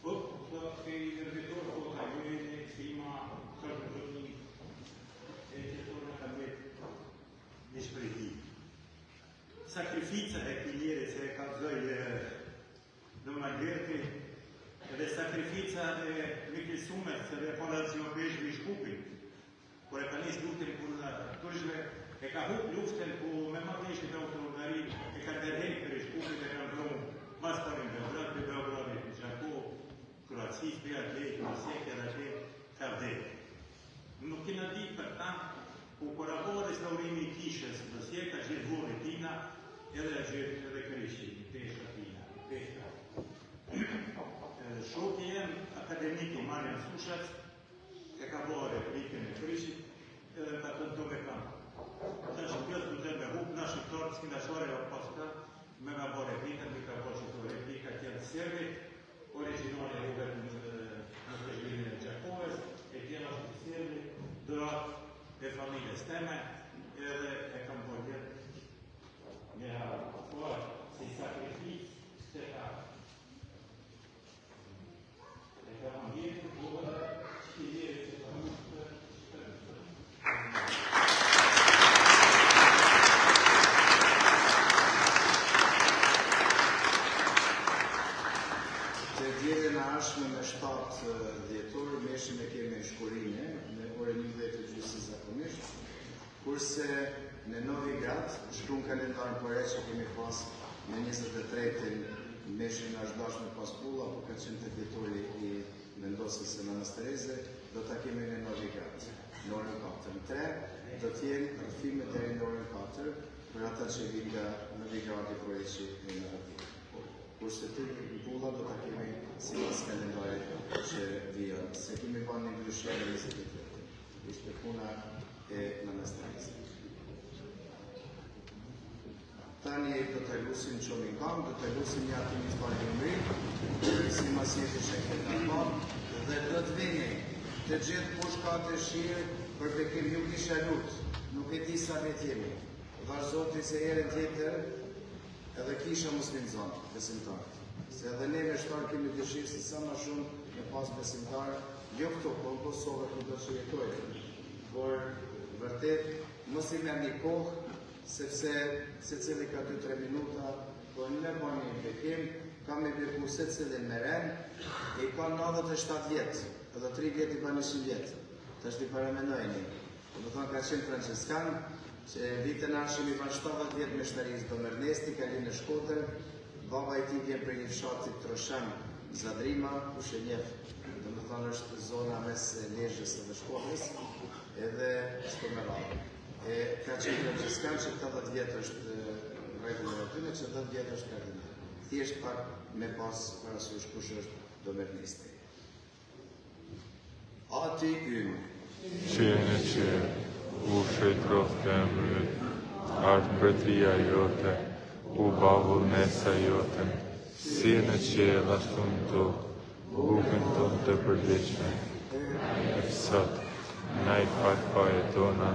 të i nërvitor, po të ajojnë e kësima, të shkrejdurin, e qëtorën e ka vetë një shkrejti. Sakrifica e kënjeri që e ka zoj në Magherti, edhe sakrifica e Mikil Sumet, se dhe Fondacion Peshmi Shkupin, kur e ka njës luftën kur tërshve, e ka hup luftën ku me marrëshit e Austro-Ungari, e ka dërhejt për Shkupin e ka ndronë pas parin Beograd, për Beogradit, në Gjako, Kroacis, për Atlejt, në Osjekja dhe që ka vdekë. Nuk kina ditë për ta, ku korabore restaurimi i kishës në Osjeka, gjithë vore tina, edhe gjithë edhe kërishim, pesha tina, pesha. Shoki jem akademiki Marjan Sushac, e ka bërë replikën e kërishit, edhe ka të të me kam. Të që pjesë të të me hup, në shqiptarë të s'kina shore o pasta, me nga bërë replikën, me ka bërë që të replika tjenë serbi, originale e uve në peshvinë e Gjakoves, e tjena është të serbi, dërat e familjes teme, edhe e kam bërë tjetë nga fërë si sakrifis që ka më jetë bërë që jetë që ka mështë Të djede në ashme me 7 dhjetor, meshën e keme në Shkurine, me ore 11:30 zakonisht, kurse në Novigrad, shkru në kalendarën për e që kemi pas në 23-ën meshën është dashme pas pulla, po ka qenë të dhjetori i vendosës e Nans Tereze, do të kemi në Novigrad, në orën 4. Në 3, do t'jenë rëfime deri në orën 4, për ata që vinë nga Novigradi për e që në Novigrad. Kurse të pulla do të kemi si pas kalendarit që vijan, se kemi pa një ndryshje në 23. Ishte puna e Nans Tereze. Tani do të lusim që mi kam, do të lusim një atë një pari në mri, si masjeti që këtë në kam, dhe do të vini të gjithë kush ka të shirë për bekim ju kisha lutë, nuk e di sa vetë jemi. Vazhdoti se erën tjetër edhe kisha muslimzon, besimtarë. Se edhe ne me shtarë kemi dëshirë si sa ma shumë me pas besimtarë, jo këto, po në Kosovë ku do që jetojë. Por, vërtet, mos i merr një kohë, sepse se cili ka 2-3 minuta, po në bani një bekim, ka me beku se cili me ren, e ka 97 vjetë, edhe 3 vjetë i pa 100 vjetë. Të është i paramenojni. Do thonë ka qenë Franceskan, që vitën ashim i pa 70 vjetë me shtarisë do Mernesti, ka li në Shkodër, baba i ti vjen për një fshatit Troshan, Zadrima, ku shënjef, do më thonë është zona mes Lezhës dhe Shkodrës, edhe Shkomerallë. Ka qenë Franceskan që 80 vjetë është regullën e tyne, që 10 vjetë është kardinal. Thjesht pak me pas parasysh kush është do Mernesti. Ati ymë, që në që u shëjtroft emrit, ardh mbretëria jote, u bavull mesa jote, si në qiell ashtu në tokë, bukën tonë të përditshme. E sot, na i fal fajet tona,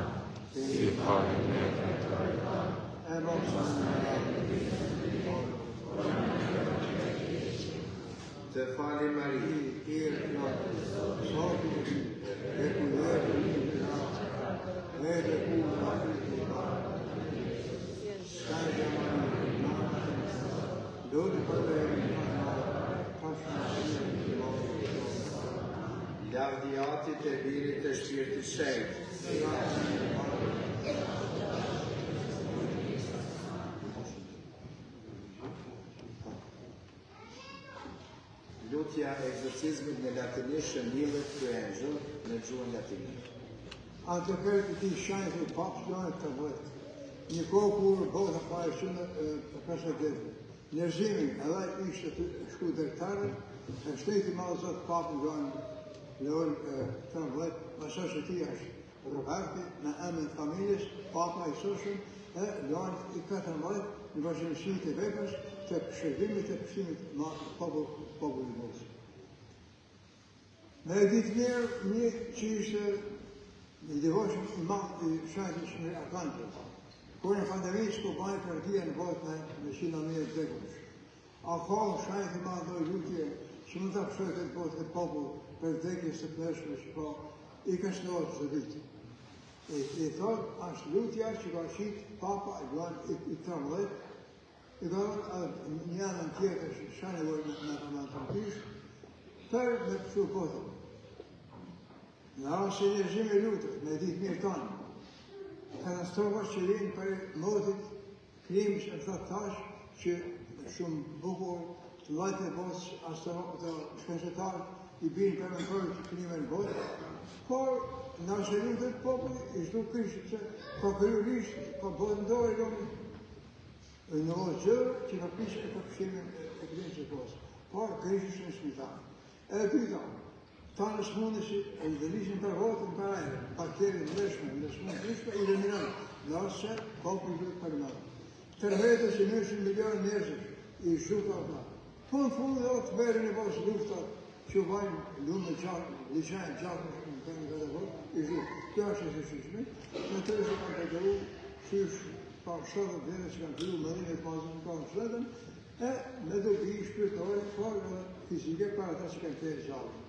si falim ne të Të fali Mari, Tierë plotës, sotit, e kujërë në edhe ku në Afrika, Shkajtë Mari, dodi për e lavdiatit e birit të shpirtit shenjtë. Lutja e egzorcizmit në latinisht shëndilet ky engjëll në gjuhën latine. Atë kërë të ti shajtë i papë shkojnë të vëtë. Një kohë kur bota pare shumë përshëndetë. Njerëzimin edhe ishte të shku dërtarë, e shteti malë zotë papë në gjojnë lërë të vëtë, më shështë ti është Roberti, në emën familjes, papa i soshën, e gjojnë i 14 në vazhdimësi të veprës, të shërbimit e pështimit në popullin mosë. Me e ditë një që ishte një devoshën i madhë i shajtë që në Atlantës, kur në pandemisë ku bajë përdia në botë në 100.000 vdekush. A kohë shajtë i madhë dojë lutje që mund të pështojë këtë botë këtë popull për vdekjes të pleshme që po i kështënojë të ditë. I thotë, ashtë lutja që ka qitë papa i 13, i ka një anën tjetër që shane vojë në Antarktish, për me pështu botën. Në rasë e njerëzimi lutët, me ditë mirë tonë, katastrofës që vinë për motit, krimës e të tash, që shumë bukur të lajtë e botës të shpensetarë i binë për në përë që krime në botë, por në rasë e lutët populli i shdu kërshë që ka kërru lishtë, ka botën dojë lëmë, në vëllë gjërë që ka pishë e ka pështimin e kërinë që posë, por kërshë shë në shmitarë. E dyta, ta në smundësi e në lishin për votën për ajre, bakterin në leshme, në smundë lishme, i rëmiran, në asë që popë i dhëtë për mëllë. Tërvetës i 100 milion njerëzës i shduka ata. Punë fundë dhe të verë në posë luftat që vajnë lumë gjatë, liqajnë gjatë në të në këtë votë, i shduka. Kjo është e shishme, në të rështë kanë të gjeru, qysh pa 70 vene që kanë të gjeru mëllin e të mazën në kanë shletën, e me dobi shpirtore, por edhe fizike për ata që kanë të gjallë.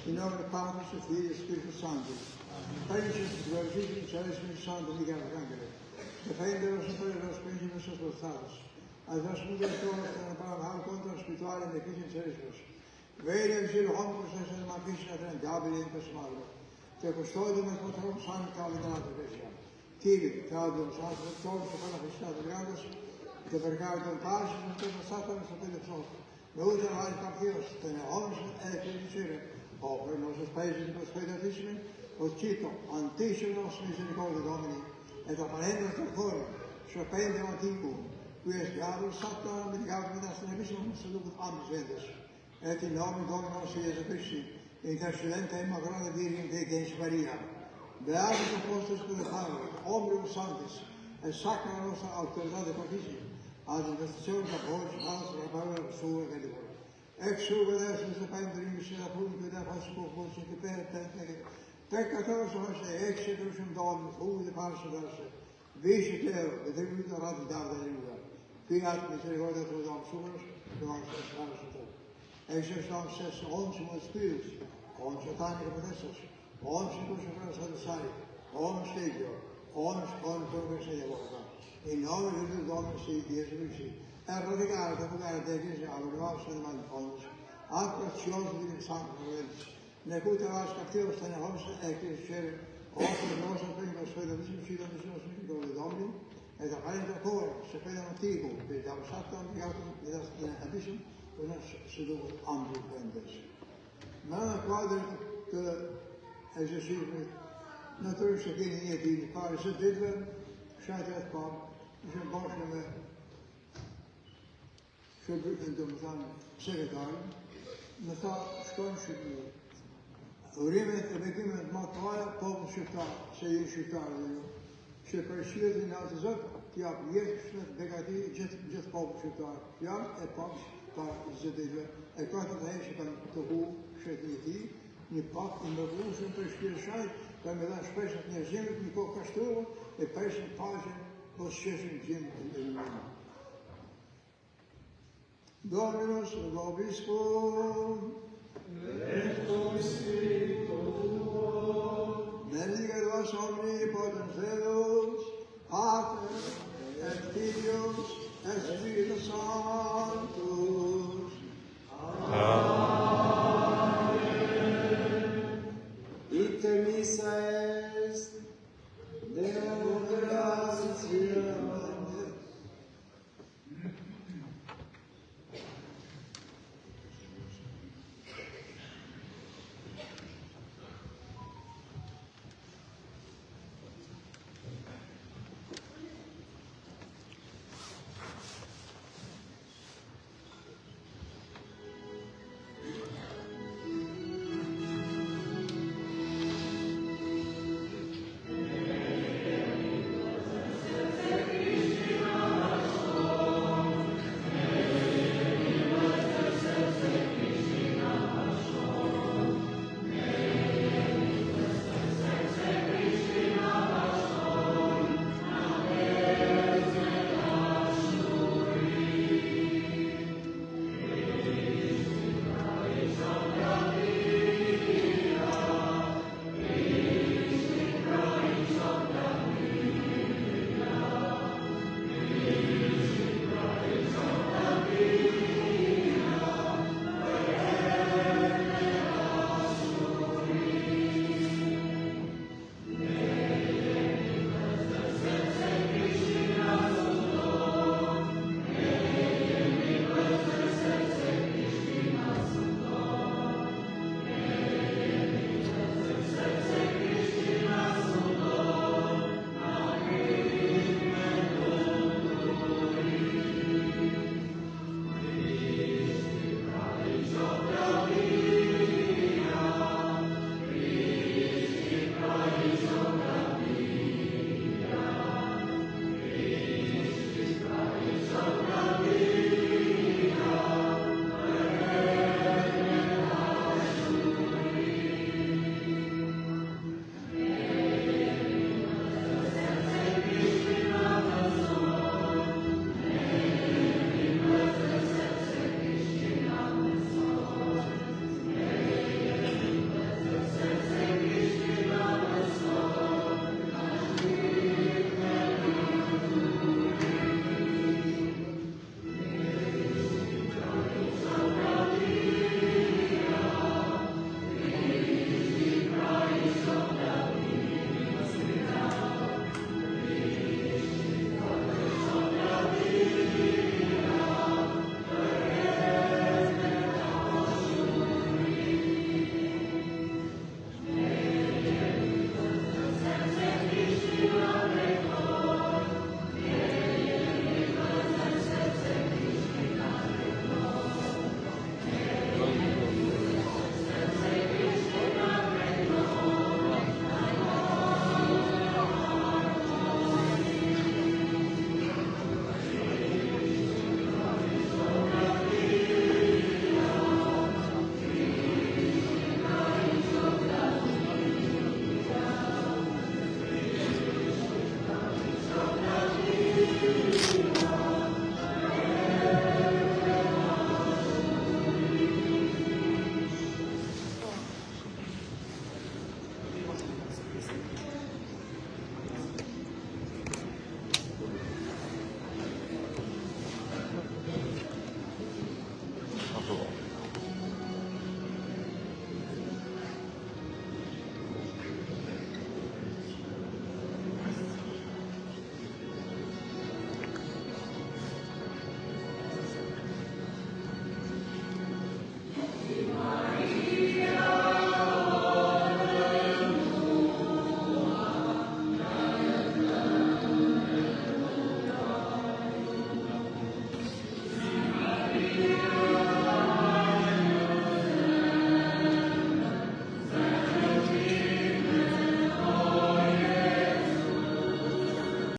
In nome del Padre, del Figlio e Spirito Santo. Padre ci glorifici in cielo Spirito Santo, mica arcangelo. Defendelos sempre de los príncipes esforzados. Al dos mundos todos para bajar contra los espirituales de Cristo celestos. Vede il cielo homo processo di magnifica trendabile in questo malo. Te custode me contra un santo calinato cristiano. Tiri, Claudio, santo dottore, per la festa di grandes, te percare del pace, non te passato nel sapere sotto. Me usa mai campios, te ne homens e che dicere. Over nostri paesi di prosperatissimi, ho cito, anticipo nostre misericordie Domini, ed apparendo per fuori, sciopendo antico, qui è schiavo, Satana, medicato in astrabissimo, non si duca amis vedes, et in nome Domini nostri Gesù Cristi, intercedente e magrone Virgine de Gens Maria, beatus apostles per il Padre, omnium santis, e sacra nostra autorità de Pontifici, ad investizione da voce, altra parola sua e di Ex uvedes se pendrim se appunto da fasco forse che per peccator sono se ex drushum dom fu de parse verse vice teo de debuta radi da lingua fiat misericordia tu dom suros dom sarso ex dom ses ons mo spiritus ons satani podesos ons cosas sai ons stegio ons conto se devoca in nome di Domini si Gesù Cristo radicare da pagare da chiesa alla nostra domanda fondos acqua ciosa di santo vedi ne cute vas cattivo sta ne homs e che c'è offre nostra prima sfida di uscita di suo spirito di Domini e da fare da cuore se pena antico per da fatto ampliato di da adesso una seduto ampio pendes ma quadro che esercizio naturalmente che nie di fare se deve scegliere il po' je pense shërbim të domethënë sekretar, në tha shkojnë Shqipëri. urimet e bekimet më të mëdha popull shqiptar, se ju shqiptarë dhe ju. Që përshirë në atë Zot, t'jap jetë, shtet, begati gjithë popull shqiptar. Fjalë e papës para zëdeve, e katër dhe që kanë të hu shetë një ti, një pak i mërgusën për shpirë shajt, ka me dhanë shpeshat njerëzimit, një kohë kashtrullë, e preshin paqen, po shqeshin gjimë të ndërmënë. Dominus vobiscum.